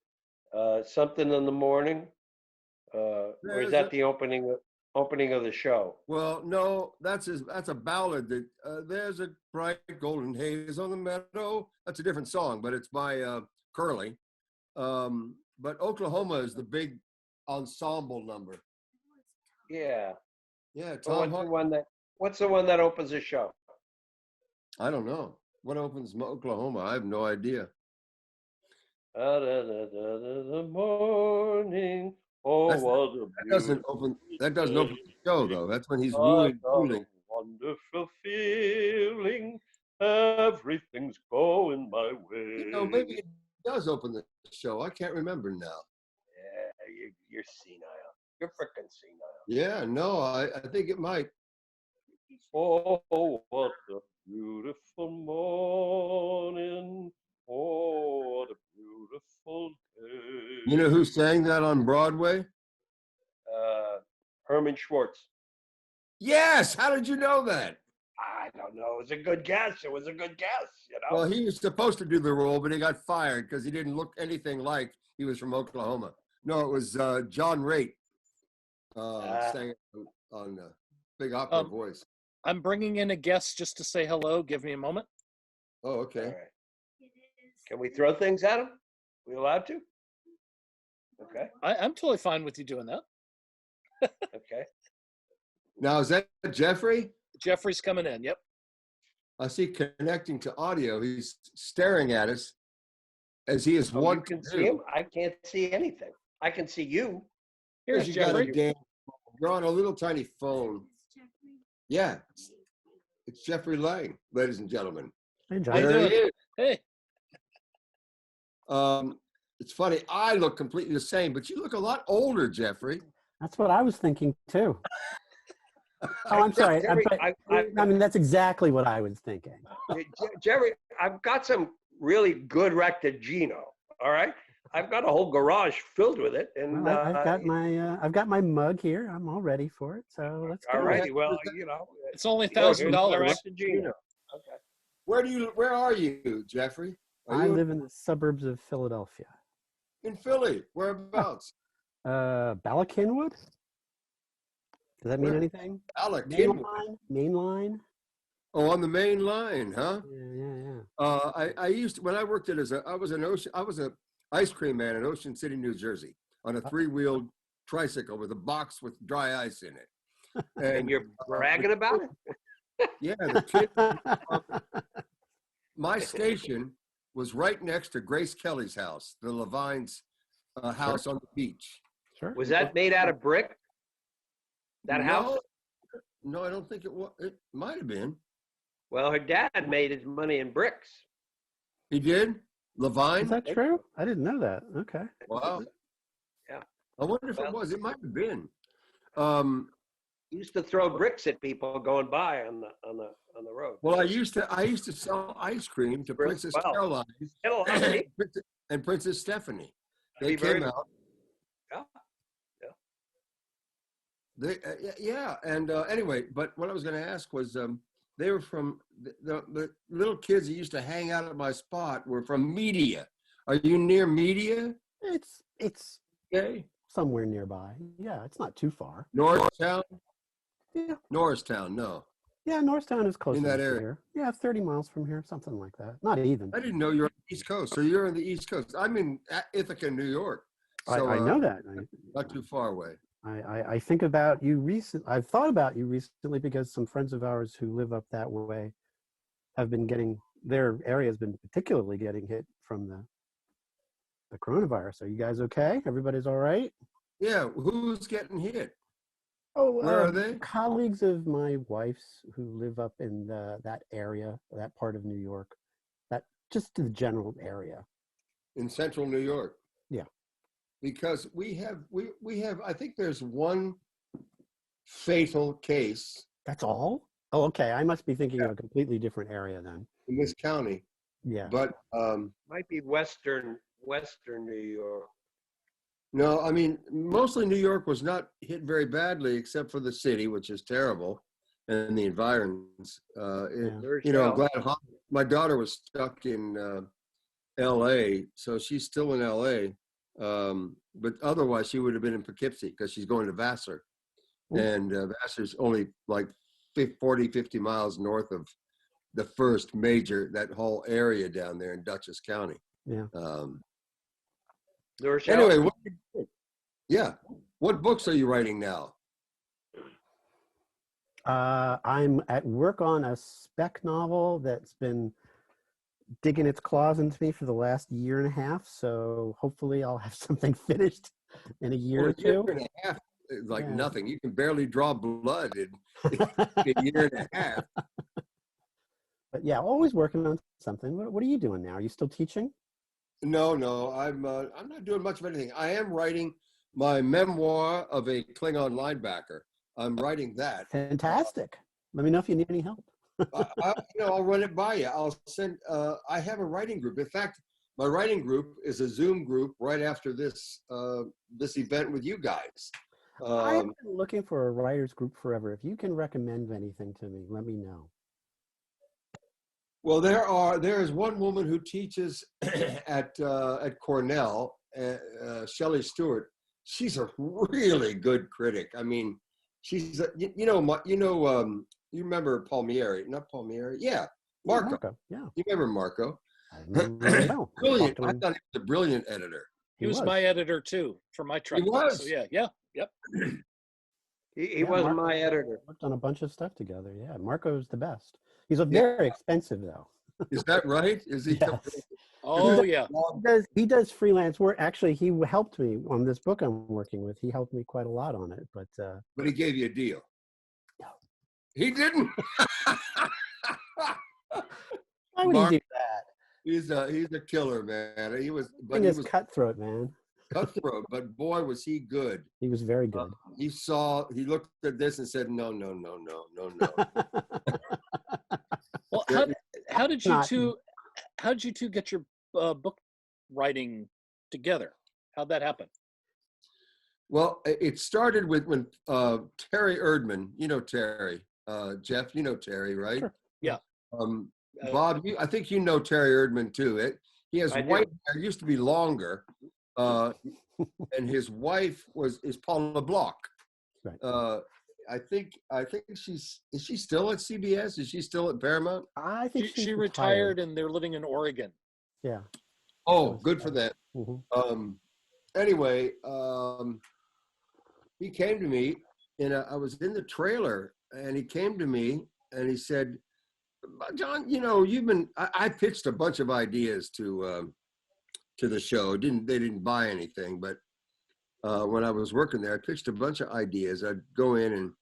something in the morning? Or is There's that a- the opening of the show? Well, no, that's a ballad. That there's a bright golden haze on the meadow. That's a different song, but it's by Curly. But Oklahoma is the big ensemble number. Yeah. Yeah, But Tom. what's the one that opens the show? I don't know what opens Oklahoma. I have no idea. The morning. Oh, That's- what a That doesn't open the show though. That's when he's wooing. wonderful feeling. Everything's going my way. You know, maybe it does open the show. I can't remember now. Yeah, you're senile. You're freaking senile. Yeah, no, I think it might. Oh, what a beautiful morning. Oh, what a beautiful day. You know who sang that on Broadway? Herman Schwartz. Yes. How did you know that? I don't know. It was a good guess. It was a good guess, you know. Well, he was supposed to do the role, but he got fired because he didn't look anything like he was from Oklahoma. No, it was John Raitt sang on Big Opera Voice. I'm bringing in a guest just to say hello. Give me a moment. Oh, All okay. right. Can we throw things at him? We allowed to? Okay. I'm totally fine with you doing that. Okay. Now, is that Jeffrey? Jeffrey's coming in. Yep. I see connecting to audio. He's staring at us as he is Oh, one you can to see him? do. I can't see anything. I can see you. Here's You got a Jeffrey. damn- You're on a little tiny phone. Yeah, it's Jeffrey Lang, ladies and gentlemen. Hey, How John. you There he doing? is. Hey. It's funny. I look completely the same, but you look a lot older, Jeffrey. That's what I was thinking too. Oh, I'm sorry. Jerry, I mean, that's exactly what I was thinking. Jerry, I've got some really good rectogeno. All right. I've got a whole garage filled with it, and Well, I've got my mug here. I'm all ready for it. So let's go. all righty. Well, It's only here's $1,000. back to Gina. Okay. Where are you, Jeffrey? Are I you live in the suburbs of Philadelphia. in Philly? Whereabouts? Bala Cynwyd? Does that mean Where? anything? Alec. Main line? Oh, on the main line, huh? Yeah. I used to, when I worked I was a ice cream man in Ocean City, New Jersey, on a 3-wheeled tricycle with a box with dry ice in it. And you're bragging about it? Yeah, the kid. My station was right next to Grace Kelly's house, the Levine's house on the beach. Sure. Was that made out of brick? That house? No, I don't think it was. It might have been. Well, her dad made his money in bricks. He did? Levine? Is that true? I didn't know that. Okay. Wow. Yeah. I wonder if it was. It might have been. He used to throw bricks at people going by on the road. Well, I used to sell ice cream to Princess Caroline and Princess Stephanie. They came out. Yeah. And anyway, but what I was going to ask was, they were from the little kids that used to hang out at my spot were from Media. Are you near Media? It's Okay. somewhere nearby. Yeah, it's not too far. Norristown? Yeah. Norristown, no. Yeah, Norristown is close In that enough to area. here. Yeah, 30 miles from here, something like that. Not even. I didn't know you were on the East Coast. So you're on the East Coast. I'm in Ithaca, New York. So, I know that. Not too far away. I think about you I've thought about you recently because some friends of ours who live up that way have been their area has been particularly getting hit from the coronavirus. Are you guys okay? Everybody's all right? Yeah, who's getting hit? Oh, Where are they? Colleagues of my wife's who live up in that area, that part of New York, just the general area. In central New York. Yeah. Because we have I think there's one fatal case. That's all? Oh, okay. I must be thinking of a completely different area then. In this county. Yeah. But Might be Western New York. no, I mean, mostly New York was not hit very badly, except for the city, which is terrible, and the environs. I'm glad my daughter was stuck in L.A., so she's still in L.A., but otherwise she would have been in Poughkeepsie because she's going to Vassar. And Vassar's only like 50 miles north of the first major, that whole area down there in Dutchess County. Yeah. Anyway, what books are you writing now? I'm at work on a spec novel that's been digging its claws into me for the last year and a half. So hopefully I'll have something finished in a year or two. A year and a half is like nothing. You can barely draw blood in a year and a half. But yeah, always working on something. What are you doing now? Are you still teaching? No, I'm not doing much of anything. I am writing my memoir of a Klingon linebacker. I'm writing that. Fantastic. Let me know if you need any help. I'll run it by you. I'll send. I have a writing group. In fact, my writing group is a Zoom group right after this event with you guys. I've been looking for a writers group forever. If you can recommend anything to me, let me know. Well, there is one woman who teaches at Cornell, Shelley Stewart. She's a really good critic. I mean, she's you remember Palmieri? Not Palmieri. Yeah, Marco. Yeah. You remember Marco? I know. Brilliant. I thought he was a brilliant editor. He was my editor too for my truck. He was. So yep. He was my editor. Worked on a bunch of stuff together. Yeah, Marco's the best. He's very expensive though. Is that right? Is he? Yes. Oh yeah. He does freelance work. Actually, he helped me on this book I'm working with. He helped me quite a lot on it. But he gave you a deal. No. He didn't. Why would he do that? He's a killer, man. He was cutthroat, man. Cutthroat, but boy, was he good. He was very good. He looked at this and said, no. Well, how did you two get your book writing together? How'd that happen? Well, it started with when Terry Erdman, you know Terry, Jeff, you know Terry, right? Sure. Yeah. Bob, I think you know Terry Erdman too. He has white hair, used to be longer, and his wife is Paula Block. Right. I think is she still at CBS? Is she still at Paramount? I think She retired, and they're living in Oregon. Yeah. Oh, good for that. Mm-hmm. Anyway, he came to me, and I was in the trailer, and he came to me, and he said, "John, you know, I pitched a bunch of ideas to the show. They didn't buy anything, but when I was working there, I pitched a bunch of ideas. I'd go in, and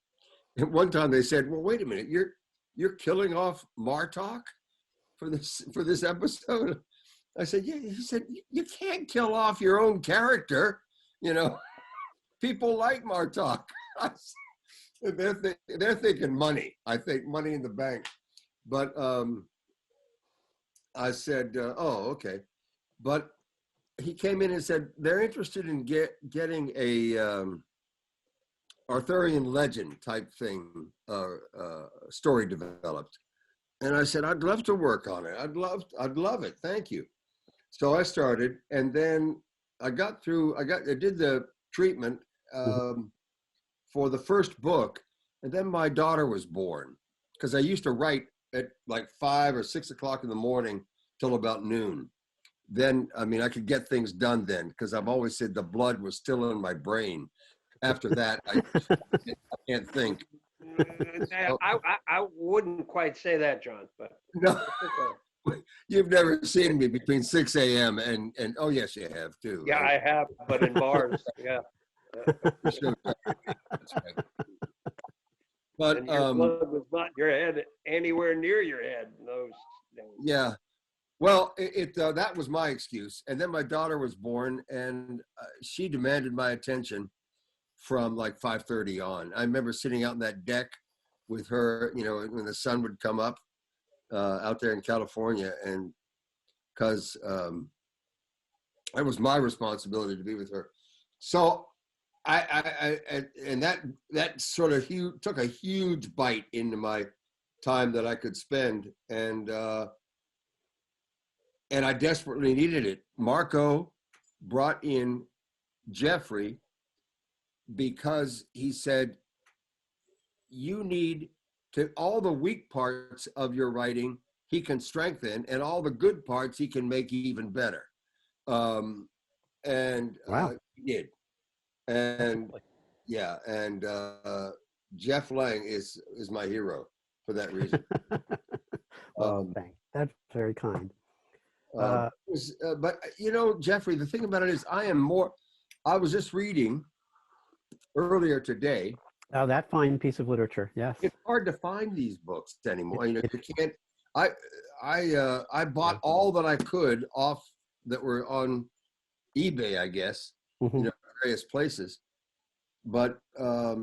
one time they said, "Well, wait a minute, you're killing off Martok for this episode?" I said, "Yeah." He said, "You can't kill off your own character, you know. People like Martok." They're thinking money. I think money in the bank. But I said, "Oh, okay." But he came in and said they're interested in getting a Arthurian legend type thing story developed. And I said, "I'd love to work on it. I'd love it. Thank you." So I started, and then I did the treatment for the first book, and then my daughter was born, because I used to write at like 5 or 6 o'clock in the morning till about noon. Then, I mean, I could get things done then, because I've always said the blood was still in my brain. After that, I can't think. I wouldn't quite say that, John, but No. You've never seen me between 6 a.m. and oh yes, you have too. Yeah, right? I have, but in bars, yeah. That's right. But And your blood was not your head anywhere near your head in those days. yeah, well, that was my excuse. And then my daughter was born, and she demanded my attention from like 5:30 on. I remember sitting out on that deck with her, you know, when the sun would come up out there in California, and because it was my responsibility to be with her. So and that sort of took a huge bite into my time that I could spend, and I desperately needed it. Marco brought in Jeffrey because he said, "You need to, all the weak parts of your writing he can strengthen, and all the good parts he can make even better." And Wow. he did. And yeah, and Jeff Lang is my hero for that reason. Oh, thanks. That's very kind. But you know, Jeffrey, the thing about it is, I was just reading earlier today. Oh, that fine piece of literature. Yes. It's hard to find these books anymore. You know, you can't. I bought all that I could off that were on eBay, I guess. Mm-hmm. You know, various places. But I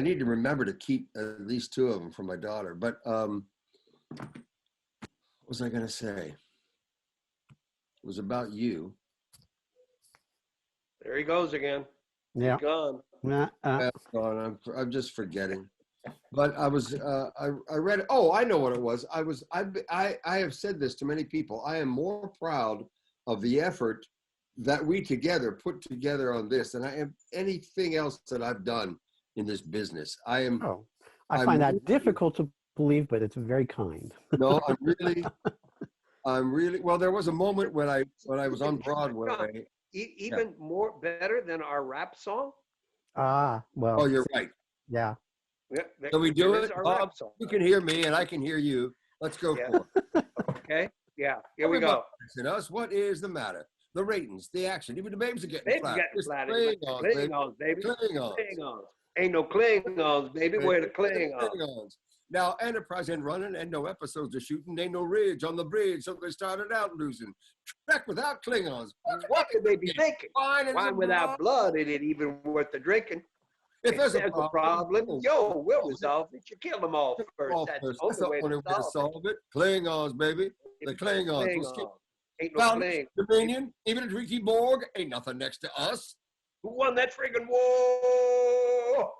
need to remember to keep at least 2 of them for my daughter. But what was I going to say? It was about you. There he goes again. Yeah. He's gone. I'm just forgetting. But I was I read it. Oh, I know what it was. I have said this to many people. I am more proud of the effort that we put together on this than I am anything else that I've done in this business. I find that difficult to believe, but it's very kind. No, I'm really well. There was a moment when I was on Broadway. Even more better than our rap song. Ah, well. Oh, you're right. Yeah. So we do it, Bob. You can hear me, and I can hear you. Let's go for it. Okay. Yeah. Here we go. Us, what is the matter? The ratings, the action, even the babes are getting flat. Klingons, baby. Klingons. Ain't no Klingons, baby. Where the Klingons? Now, Enterprise ain't running, and no episodes are shooting. Ain't no ridge on the bridge, so they started out losing. Trek without Klingons. What could they be thinking? Wine without blood, it ain't even worth the drinking. If there's a problem, we'll resolve it. You kill them all first. That's the only way to solve it. Klingons, baby. The Klingons. Ain't no Found thing. Dominion, even a Ricky Borg, ain't nothing next to us. Who won that friggin' war?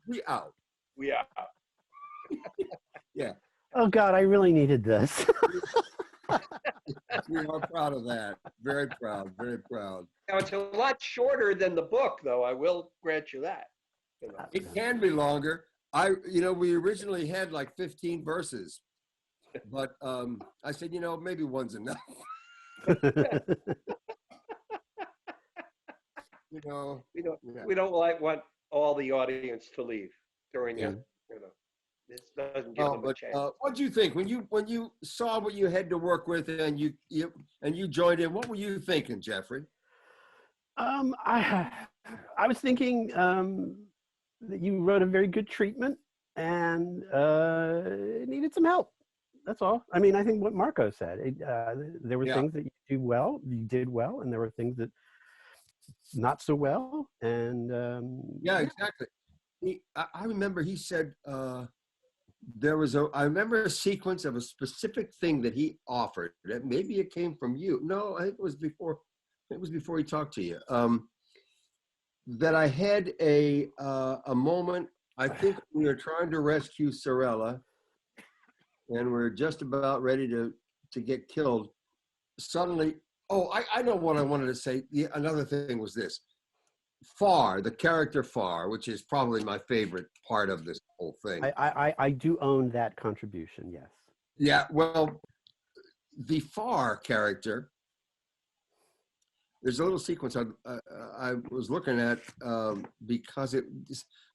We out. We are. Oh God, I really needed this. We are proud of that. Very proud. Very proud. Now, it's a lot shorter than the book, though. I will grant you that. You know. It can be longer. We originally had like 15 verses, but I said, maybe one's enough. We don't want all the audience to leave during Yeah. This doesn't give them a chance. What do you think when you saw what you had to work with and you joined in? What were you thinking, Jeffrey? I was thinking that you wrote a very good treatment and it needed some help. That's all. I mean, I think what Marco said. There were things that you did well, and there were things that not so well. And exactly. I remember he said I remember a sequence of a specific thing that he offered. That maybe it came from you. No, I think it was before. It was before he talked to you. That I had a moment. I think we were trying to rescue Sorella, and we're just about ready to get killed. Suddenly, I know what I wanted to say. Another thing was this. Far, the character Far, which is probably my favorite part of this whole thing. I do own that contribution, yes. Yeah, well, the Far character, there's a little sequence I was looking at because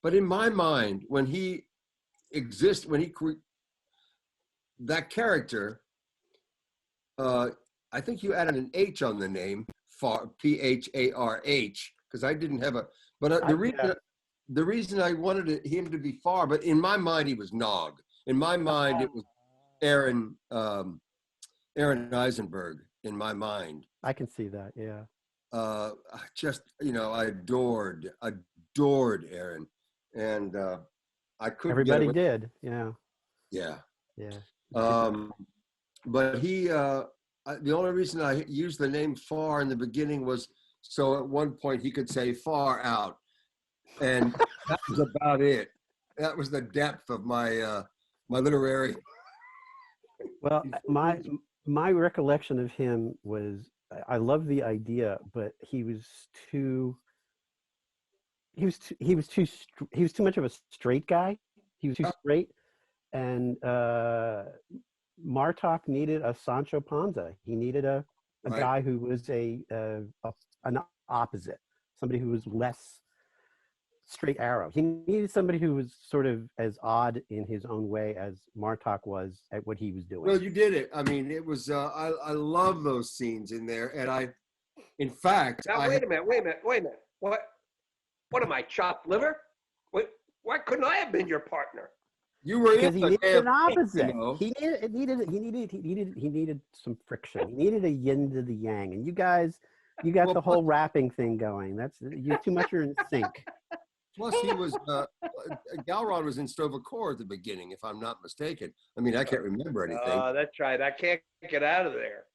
but in my mind, when he exists, that character, I think you added an H on the name, Far, Pharh, because I didn't have the reason I wanted him to be Far, but in my mind he was Nog. In my mind it was Aaron Eisenberg. In my mind, I can see that. Yeah. I adored Aaron, and I couldn't. Everybody did. Yeah. Yeah. Yeah. But he, the only reason I used the name Far in the beginning was so at one point he could say Far out, and that was about it. That was the depth of my my literary. Well, my recollection of him was I love the idea, but he was too much of a straight guy. He was too straight, and Martok needed a Sancho Panza. He needed a guy who was an opposite, somebody who was less straight arrow. He needed somebody who was sort of as odd in his own way as Martok was at what he was doing. Well, you did it. I mean, it was. I love those scenes in there, and in fact. Now wait a minute. What am I, chopped liver? Why couldn't I have been your partner? You were because he needed an opposite. Thing, He needed some friction. He needed a yin to the yang. And you guys, you got the whole rapping thing going. You too much are in sync. Plus, he was Galron was in Stovacor at the beginning, if I'm not mistaken. I mean, I can't remember anything. Oh, that's right. I can't get out of there.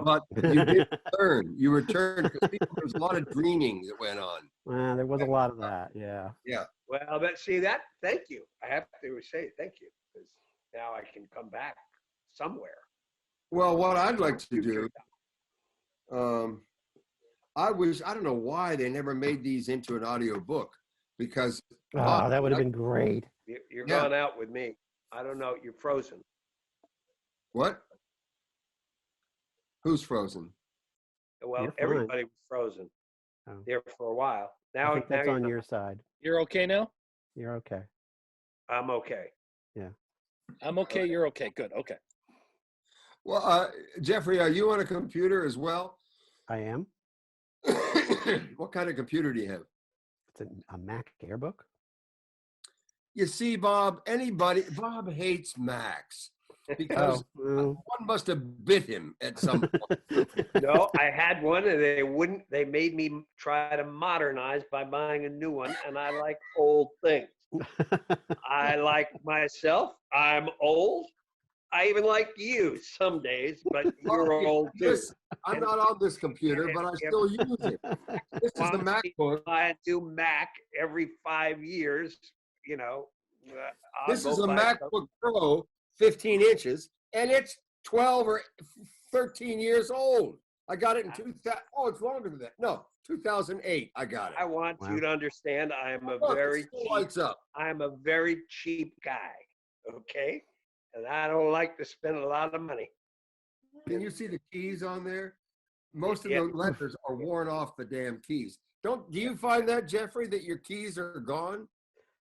But you did return. You returned because there was a lot of dreaming that went on. There was a lot of that. Yeah. Yeah. Well, but see that. Thank you. I have to say thank you because now I can come back somewhere. Well, what I'd like to do, I don't know why they never made these into an audio book. Because that would have been great. You're going out with me. I don't know. You're frozen. What? Who's frozen? Well, everybody was frozen there for a while. Now, I think that's on your side. You're okay now? You're okay. I'm okay. Yeah. I'm okay. You're okay. Good. Okay. Well, Jeffrey, are you on a computer as well? I am. What kind of computer do you have? It's a Mac Airbook. You see, Bob Bob hates Macs because one must have bit him at some point. No, I had one and they made me try to modernize by buying a new one. And I like old things. I like myself. I'm old. I even like you some days, but you're old too. Listen, I'm not on this computer, but I still use it. This is the MacBook. I do Mac every 5 years, you know. I'll This go is a buy MacBook Pro, 15 inches, and it's 12 or 13 years old. I got it in 2000. Oh, it's longer than that. No, 2008. I got it. I want Wow. you to understand I am a Look, very it still cheap, lights up. I'm a very cheap guy, okay? And I don't like to spend a lot of money. Can you see the keys on there? Most of Yeah. the letters are worn off the damn keys. Do you find that, Jeffrey, that your keys are gone?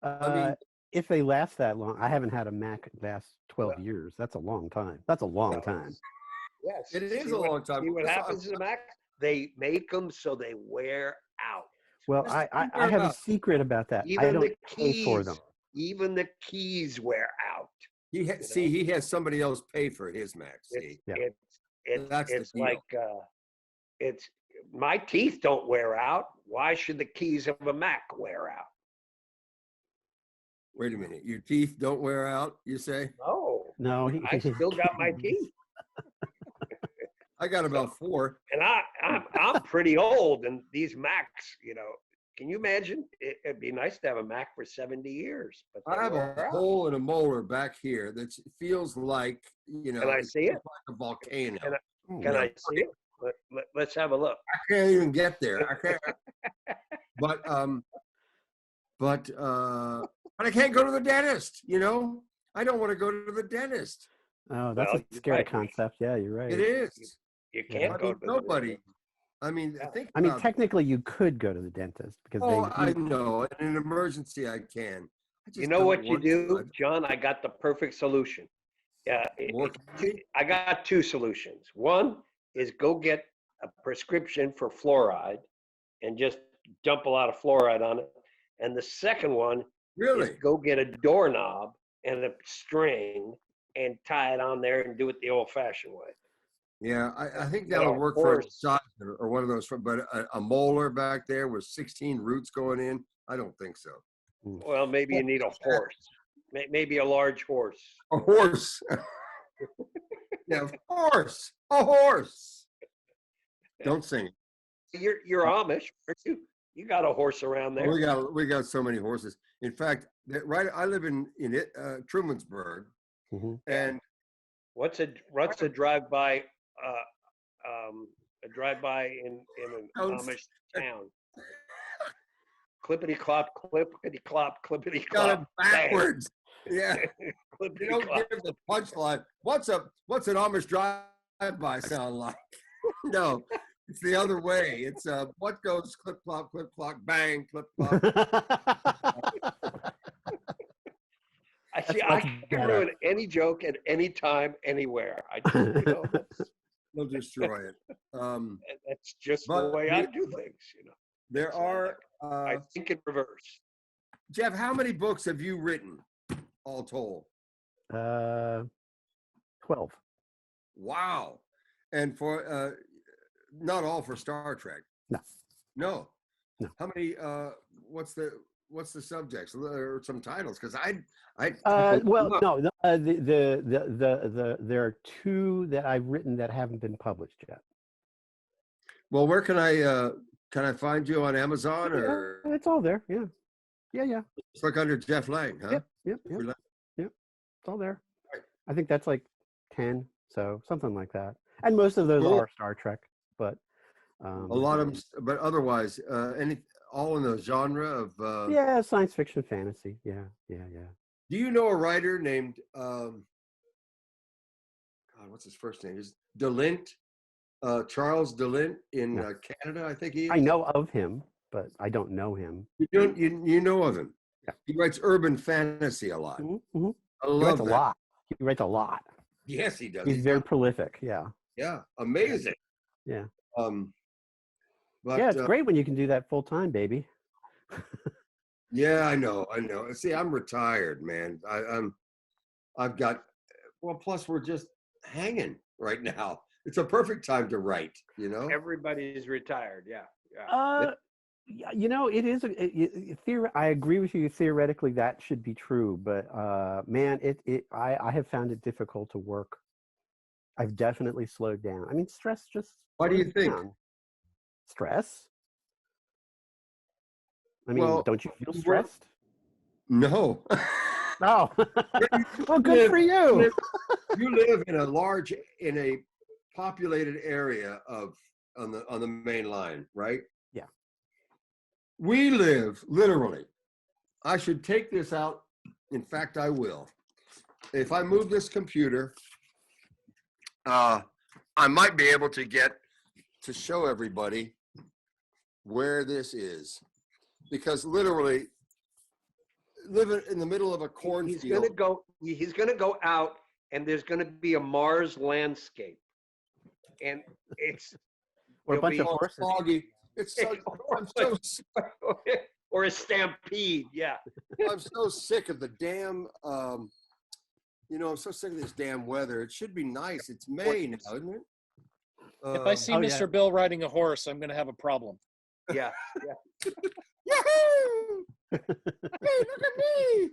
mean- If they last that long, I haven't had a Mac last 12 years. That's a long time. That's a long time. Yes. It is See a what- long time. See what That's- happens to the Mac? They make them so they wear out. Well, Just I figure it have a out. secret about that. I Even don't the pay for keys, them. even the keys wear out. See, he has somebody else pay for his Mac. See, Yeah. That's the It's deal. like it's my teeth don't wear out. Why should the keys of a Mac wear out? Wait a minute. Your teeth don't wear out, you say? No, No, I still got my teeth, I got about 4. and I'm pretty old, and these Macs, you know, can you imagine? It'd be nice to have a Mac for 70 years, but I they have wear a out. hole and a molar back here that feels like, Can I see it? like a volcano. Can Oh, Can I see it? Let's have a look. I can't even get there. I can't. but I can't go to the dentist. You know, I don't want to go to the dentist. Oh, that's Well, a you're scary right. concept. Yeah, you're right. It is. You Yeah. can't I go mean, to the nobody. dentist. I mean, Yeah. think I mean, about it. technically, you could go to the dentist because Oh, I they. know. In an emergency, I can. I just You know don't what you want to. do, John? I got the perfect solution. Yeah, Work. I got 2 solutions. One is go get a prescription for fluoride and just dump a lot of fluoride on it. And the second one is Really? go get a doorknob and a string and tie it on there and do it the old-fashioned way. Yeah, I think But that'll of work for a course- doctor or one of those. But a molar back there with 16 roots going in, I don't think so. Well, maybe you need a horse, maybe a large horse. A horse. Yeah, of course. A horse. Don't sing. You're Amish, aren't you? You got a horse around there. We got so many horses. In fact, I live in Trumansburg, Mhm. and What's a drive-by a drive-by in an Don't Amish town? Clippity clop, clippity clop, clippity got it clop. backwards. Yeah, you Clippity don't clop. give the punchline. What's an Amish drive-by sound like? No, it's the other way. It's what goes clip clop, bang, clip clop. I see. That's I can better. ruin any joke at any time, anywhere. I just, you know, They'll destroy it. that's just the But way I do things. You know, There So, are I think in reverse. Jeff. How many books have you written, all told? 12. Wow. And for not all for Star Trek. No. No. No. How many? What's the subjects or some titles? Because I Well, no. There are 2 that I've written that haven't been published yet. Well, where can I find you on Amazon or It's all there. Yeah. Yeah. just look under Jeff Lang? Huh? Yep. We like- It's all there. Right. I think that's like 10, so something like that. And most of those Cool. are Star Trek, but A lot of them, but otherwise, all in the genre of. yeah, science fiction, fantasy. Yeah. Do you know a writer named God? What's his first name? Is DeLint, Charles DeLint in No. Canada? I think he is. I know of him, but I don't know him. You know of him. Yeah. He writes urban fantasy a lot. Mm-hmm. I He love writes a that. lot. He writes a lot. Yes, he does. He's very prolific. Yeah. Yeah, amazing. Yeah. But Yeah, it's great when you can do that full time, baby. yeah, I know. See, I'm retired, man. I've got. Well, plus we're just hanging right now. It's a perfect time to write. You know. Everybody's retired. Yeah. Uh, Yeah, you know, it is. I agree with you. Theoretically, that should be true, but man, I have found it difficult to work. I've definitely slowed down. I mean, stress just Why do you slows think? down. Stress? I mean, Well, don't you feel we're- stressed? No. Oh, well, good for you. You live in a populated area on the main line, right? Yeah. We live literally. I should take this out. In fact, I will. If I move this computer, I might be able to get to show everybody where this is, because literally living in the middle of a cornfield. He's gonna go out, and there's gonna be a Mars landscape, and it's Or a it'll bunch be- of horses. Foggy. It's so, I'm so or a stampede. Yeah. I'm so sick of the damn. I'm so sick of this damn weather. It should be nice. It's May now, isn't it? If I see Oh, Mr. yeah. Bill riding a horse, I'm going to have a problem. Yeah. Yahoo! Hey, look at me!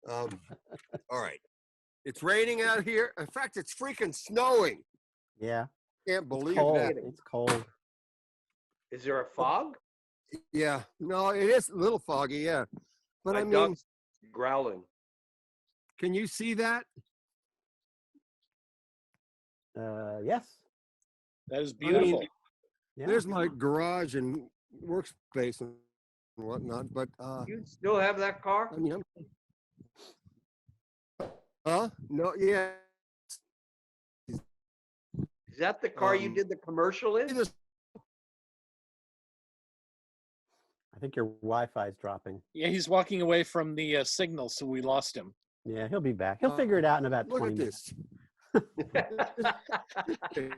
All right. It's raining out here. In fact, it's freaking snowing. Yeah, Can't believe cold. that. It's cold. Is there a fog? Yeah. No, it is a little foggy. Yeah. But My I mean, dog's growling. can you see that? Yes. That is I mean, beautiful. Yeah. There's my garage and workspace and whatnot. But You still have that car? I mean, no, yeah. Is that the car you Um, did the commercial in? I think your Wi-Fi is dropping. Yeah, he's walking away from the signal, so we lost him. Yeah, he'll be back. He'll figure it out in about Look 20 at minutes. this.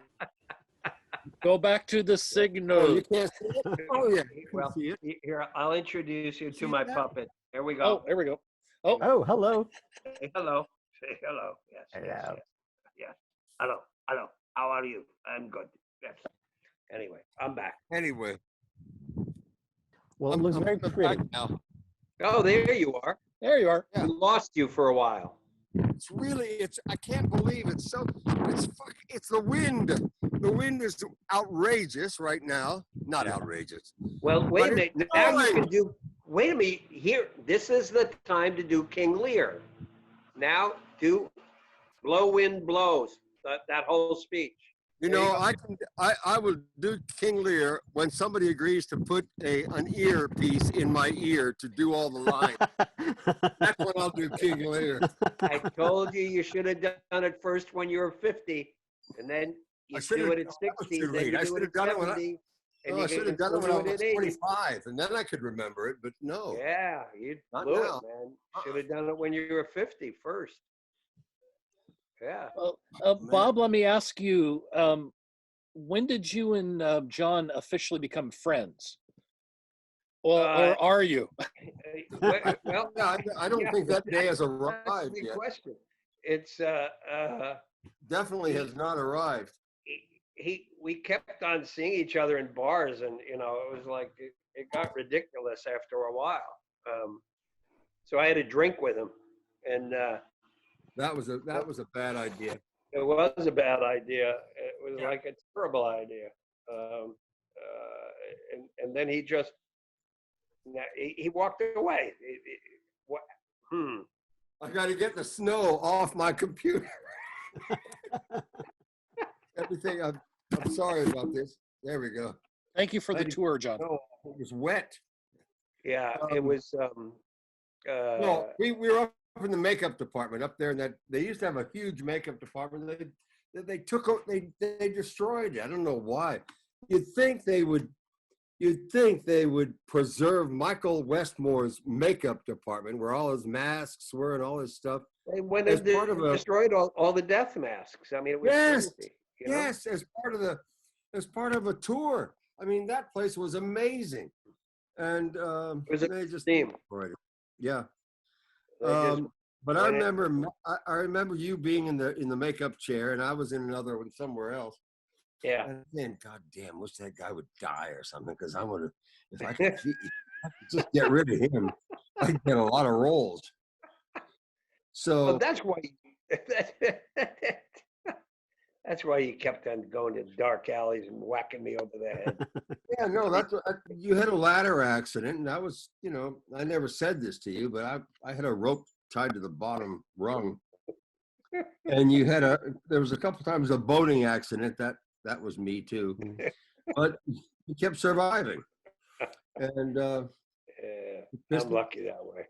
Go back to the Oh, signal. you can't see it? Oh, yeah. You can Well, see it. here, I'll introduce you to See my that? puppet. Here we Oh, go. there we go. Oh, hello. Say hello. Say hello. Yes. Yes. Hello. Yes. Yes. Hello. Hello. How are you? I'm good. Yes. Anyway, I'm back. Anyway. Well, it looks very back pretty. now. Oh, there you are. There you are. Yeah. We lost you for a while. I can't believe it's the wind. The wind is outrageous right now. Not outrageous. Well, wait a But minute. it's Now you snowing. can do. Wait a minute. Here, this is the time to do King Lear. Now do "Blow Wind Blows." That whole speech. You There you know, go. I will do King Lear when somebody agrees to put an earpiece in my ear to do all the lines. That's when I'll do King Lear. I told you you should have done it first when you were 50, and then you I should've- do it at that was 60, too then late. you I do it should've at done it when I- 70, and No, I you should have can done it when I do was at 80. 25, and then I could remember it, but no. Yeah, you Not blew now. it, man. Should have done it when you were 50 first. Yeah. Well, Bob, let me ask you, when did you and John officially become friends? Or are you? Well, Yeah, I don't yeah, think that day has that's arrived the yet. question. It's Definitely has not arrived. we kept on seeing each other in bars, and it was like it got ridiculous after a while. So I had a drink with him, and That was a bad idea. it was a bad idea. It was like a terrible idea. And then he just he walked away. What? I got to get the snow off my computer. Everything. I'm sorry about this. There we go. Thank you for the tour, John. No, it was wet. Yeah, it was. No, we were up in the makeup department up there, and that they used to have a huge makeup department. They they destroyed it. I don't know why. You'd think they would preserve Michael Westmore's makeup department, where all his masks were and all his stuff. They went as and part of a- destroyed all the death masks. I mean, it was Yes, crazy. You know? Yes, as part of a tour. I mean, that place was amazing, and was a they just theme. destroyed it. Yeah. They just But I went in- remember, I remember you being in the makeup chair, and I was in another one somewhere else. Yeah. And then, God damn, wish that guy would die or something, because I would have, if I could just get rid of him, I'd get a lot of roles. So Well, that's why. That's why you kept on going to dark alleys and whacking me over the head. yeah, no, that's what you had a ladder accident, and that was, I never said this to you, but I had a rope tied to the bottom rung, and there was a couple times a boating accident that was me too, but you kept surviving, and Yeah, I'm lucky that way.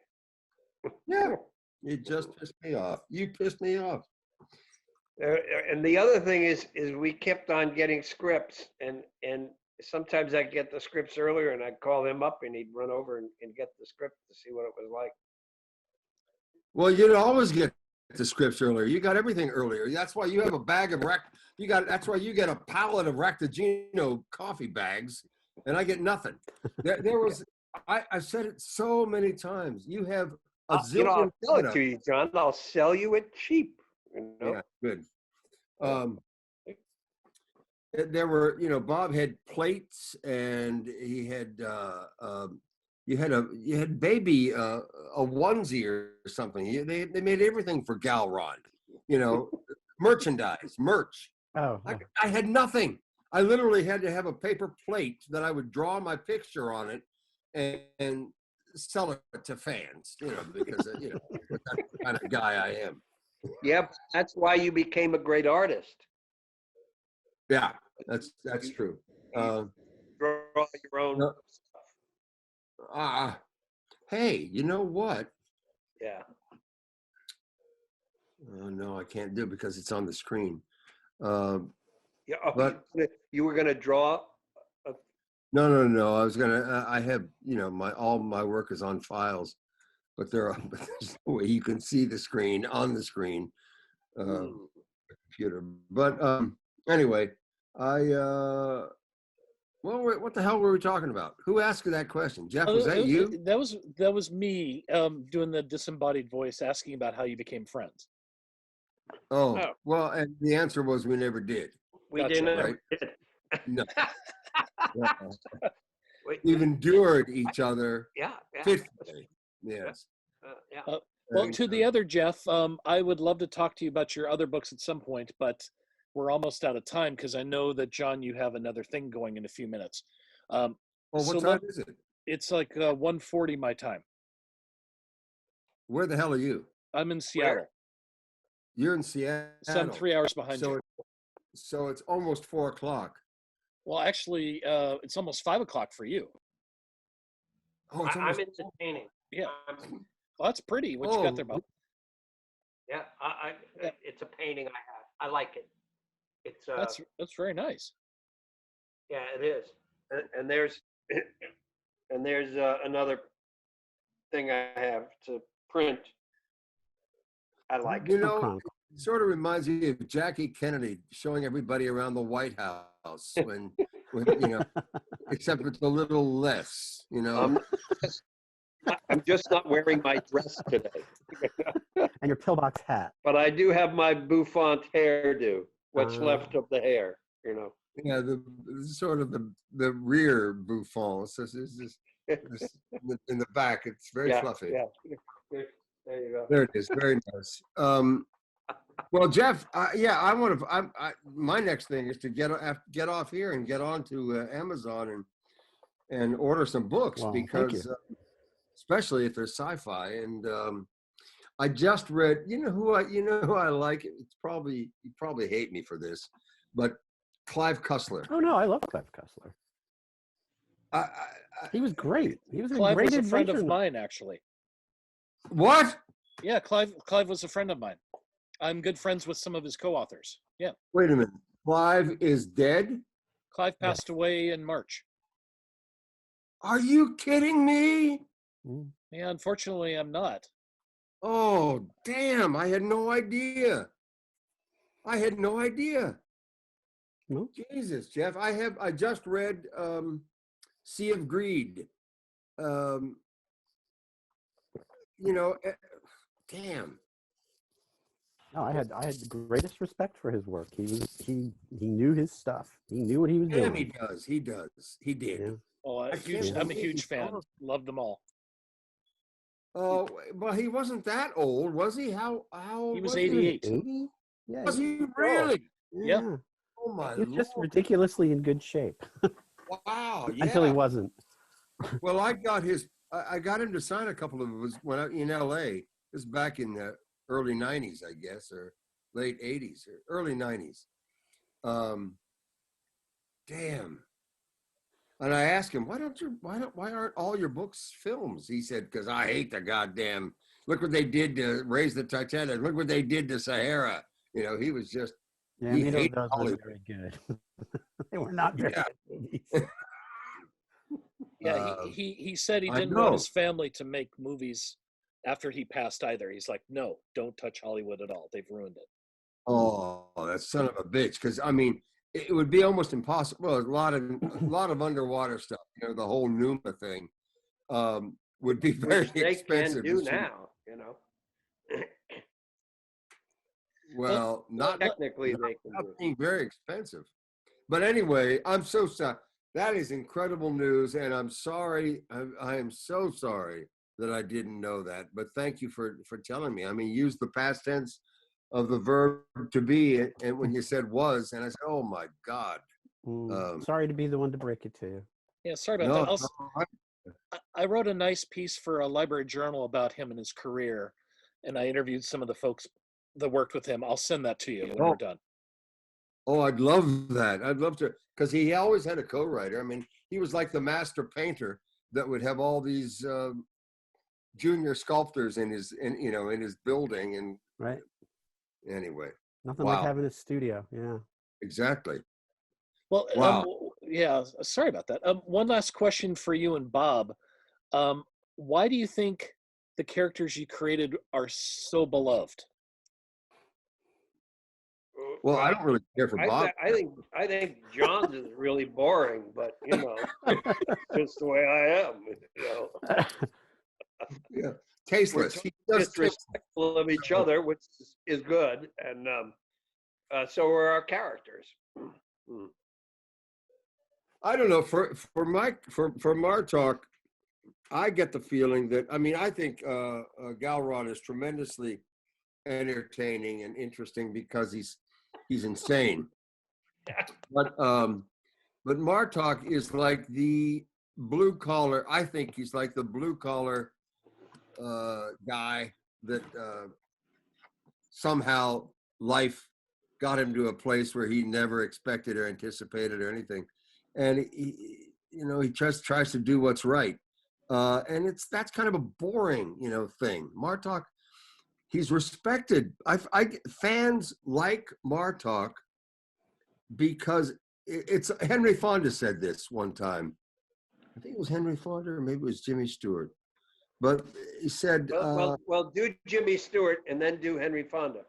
yeah, it just pissed me off. You pissed me off. And the other thing is we kept on getting scripts, and sometimes I'd get the scripts earlier, and I'd call him up, and he'd run over and get the script to see what it was like. Well, you'd always get the scripts earlier. You got everything earlier. That's why you have a bag of that's why you get a pallet of Ractagino coffee bags, and I get nothing. There was, I said it so many times. You have a zillion. I'll sell it to you, John. I'll sell you it cheap. Yeah, good. There were, Bob had plates, and he had you had baby a onesie or something. They made everything for Galron, merch. Oh, I had nothing. I literally had to have a paper plate that I would draw my picture on it and sell it to fans, because that's the kind of guy I am. Yep, that's why you became a great artist. Yeah, that's true. Draw your own stuff. Hey, you know what? Yeah. Oh, no, I can't do it because it's on the screen. Yeah. Oh, But you were gonna draw. no. I was gonna. I have, all my work is on files, but there's no way you can see the screen on the screen, computer. But anyway, well, what the hell were we talking about? Who asked you that question? Jeff, was that you? That was me doing the disembodied voice, asking about how you became friends. Oh, well, and the answer was we never did. We Gotcha. didn't. Right? No. Wait, We've endured each other yeah. faithfully. Yes. Yeah. Well, to the other Jeff, I would love to talk to you about your other books at some point, but we're almost out of time because I know that, John, you have another thing going in a few minutes. Well, what time is it? It's like 1:40 my time. Where the hell are you? I'm in Seattle. You're in Seattle. So I'm 3 hours behind you. So it's almost 4 o'clock. Well, actually, it's almost 5 o'clock for you. Oh, it's I'm entertaining. Yeah. Well, that's pretty. What you got there, Bob? Yeah, it's a painting I have. I like it. It's That's very nice. Yeah, it is. And there's another thing I have to print. I like it. It sort of reminds me of Jackie Kennedy showing everybody around the White House when except it's a little less, I'm just not wearing my dress today. and your pillbox hat. But I do have my bouffant hairdo. What's left of the hair, Yeah, the sort of the rear bouffant. So it's just in the back. It's very fluffy. Yeah. There you go. There it is. Very nice. Well, Jeff, I want to. My next thing is to get off here and get on to Amazon and order some books, because especially if they're sci-fi. And I just read. You know who I like. It's probably you probably hate me for this, but Clive Cussler. Oh no, I love Clive Cussler. He was great. He was Clive a great was a friend of adventure. mine, actually. What? Yeah, Clive was a friend of mine. I'm good friends with some of his co-authors. Yeah. Wait a minute. Clive is dead? Clive passed away in March. Are you kidding me? Yeah, unfortunately, I'm not. Oh, damn. I had no idea. Jesus, Jeff. I just read Sea of Greed. Damn. No, I had the greatest respect for his work. He knew his stuff. He knew what he was Damn, doing. he does. He did. Yeah. Oh, I can't I'm a believe huge he's fan. gone. Love them all. Oh, well, he wasn't that old, was he? How He old was was he? 88. 80? Yeah, Was he Oh, really? Yeah. yeah. Oh my He was just lord! ridiculously in good shape Wow, until he yeah. wasn't. Well, I got him to sign a couple of his when I, in L.A. This is back in the early '90s, I guess, or late '80s or early '90s. Um, damn. And I asked him, why aren't all your books films? He said, because I hate the goddamn. Look what they did to raise the Titanic. Look what they did to Sahara. You know, he was just. Yeah, He neither of hated those were Hollywood. very good. They were not very Yeah. good movies. Yeah, he said he I didn't want know. his family to make movies after he passed either. He's like, no, don't touch Hollywood at all. They've ruined it. Oh, that son of a bitch! Because I mean, it would be almost impossible. Well, a lot of underwater stuff. You know, the whole Numa thing would be very which they expensive. can do now, you know. Well, not Technically, they can do it. being very expensive. But anyway, I'm so sorry. That is incredible news, and I'm sorry. I am so sorry that I didn't know that. But thank you for telling me. I mean, use the past tense of the verb to be, and when you said was, and I said, oh my God. Sorry to be the one to break it to you. Yeah, sorry about No, that. it's all right. I wrote a nice piece for a library journal about him and his career, and I interviewed some of the folks that worked with him. I'll send that to you when we're done. Oh, I'd love that. I'd love to, because he always had a co-writer. I mean, he was like the master painter that would have all these junior sculptors in his building. And Right. anyway, Nothing wow. like having a studio. Yeah. Exactly. Well, Wow. yeah, sorry about that. One last question for you and Bob. Why do you think the characters you created are so beloved? Well, I don't really care for Bob. I think John's is really boring, but you know, just the way I am. You know, Yeah, tasteless. He does taste. disrespectful of each other, which is good, and so are our characters. I don't know. For Martok, I get the feeling that I think Galron is tremendously entertaining and interesting because he's insane. But Martok is like the blue collar. I think he's like the blue collar guy that somehow life got him to a place where he never expected or anticipated or anything, and he just tries to do what's right, and that's kind of a boring thing. Martok, he's respected. Fans like Martok because it's Henry Fonda said this one time. I think it was Henry Fonda, or maybe it was Jimmy Stewart. But he said, well, do Jimmy Stewart and then do Henry Fonda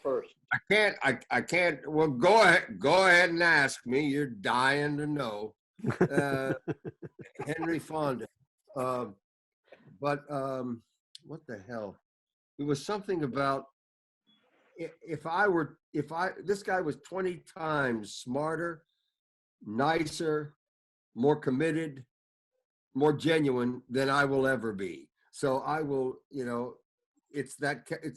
first. I can't. Well, go ahead and ask me. You're dying to know. Henry Fonda. But what the hell? It was something about this guy was 20 times smarter, nicer, more committed, more genuine than I will ever be. So I will, it's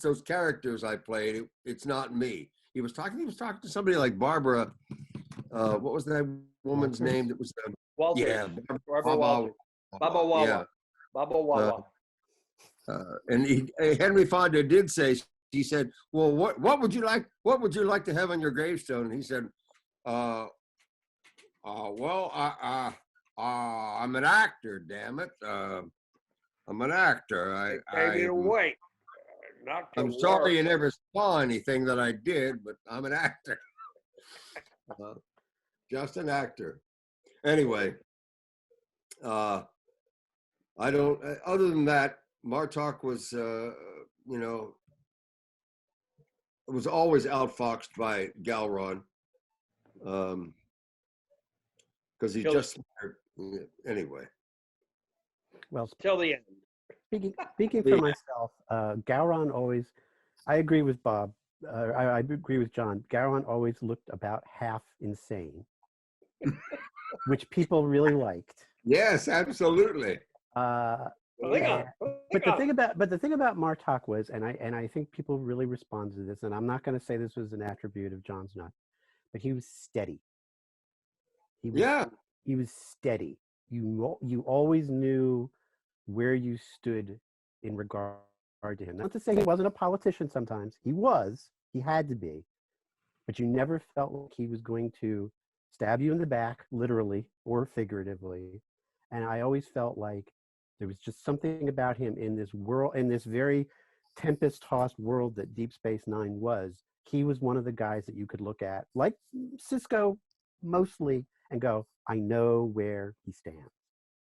those characters I played. It's not me. He was talking to somebody like Barbara. What was that woman's name? That was Walters. Yeah, Barbara Walters. Baba Wawa. Yeah. Baba Wawa. And Henry Fonda did say. He said, "Well, what would you like? What would you like to have on your gravestone?" And he said, "Well, I'm an actor. Damn it, I'm an actor. I'm sorry you never saw anything that I did, but I'm an actor. Just an actor. Anyway, I don't. Other than that, Martok was, was always outfoxed by Galron, because he's just anyway. Well, till the end. Speaking for myself, Gowron always, I agree with Bob. I agree with John. Garon always looked about half insane, which people really liked. Yes, absolutely. Look Yeah. out, look But the out. thing about Martok was, and I think people really responded to this, and I'm not going to say this was an attribute of John's not, but he was steady. He was, Yeah. he was steady. You always knew where you stood in regard to him. Not to say he wasn't a politician sometimes. He had to be, but you never felt like he was going to stab you in the back, literally or figuratively. And I always felt like there was just something about him in this world, in this very tempest-tossed world that Deep Space Nine was. He was one of the guys that you could look at, like Cisco mostly, and go, I know where he stands.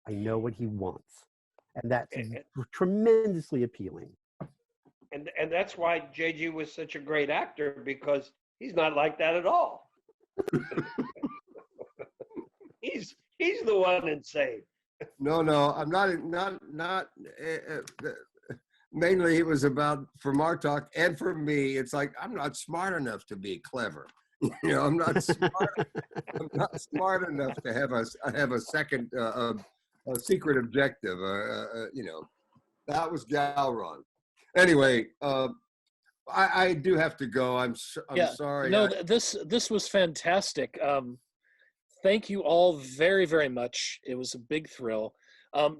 I know what he wants. And that's tremendously appealing. And that's why JG was such a great actor, because he's not like that at all. he's the one insane. No, I'm not. Mainly, it was about for Martok and for me. It's like I'm not smart enough to be clever. I'm not smart. I'm not smart enough to have a second a secret objective. That was Galron. Anyway, I do have to go. I'm sorry. No, this was fantastic. Thank you all very, very much. It was a big thrill.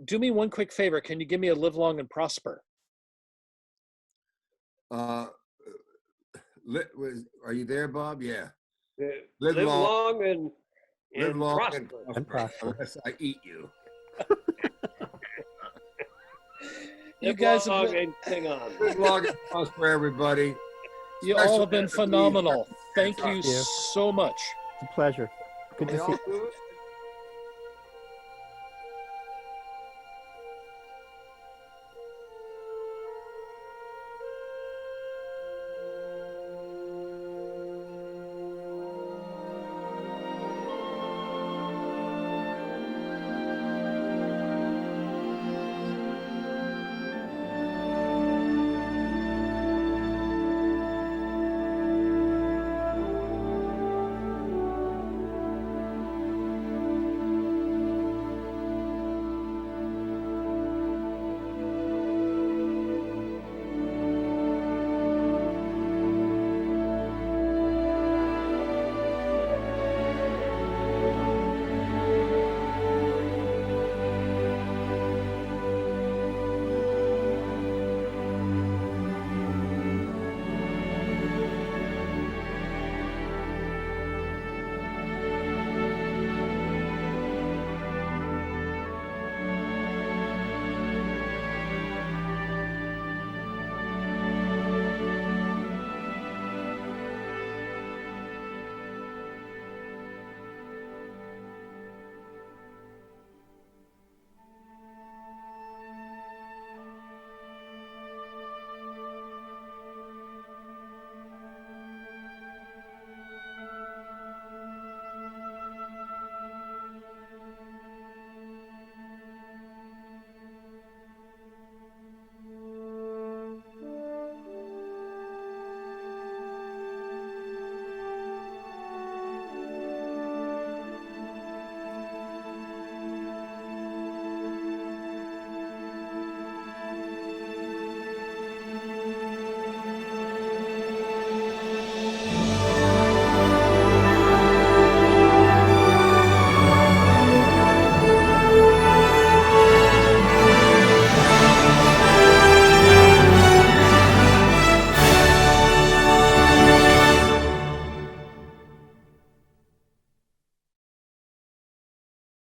Do me one quick favor. Can you give me a live long and prosper? Are you there, Bob? Yeah. Live long and live long prosper. and prosper. Unless I eat you. You guys long have been, and sing on. Live long and prosper, everybody. you all have been phenomenal. Thank you you. so much. It's a pleasure. Good to We see all you. do it?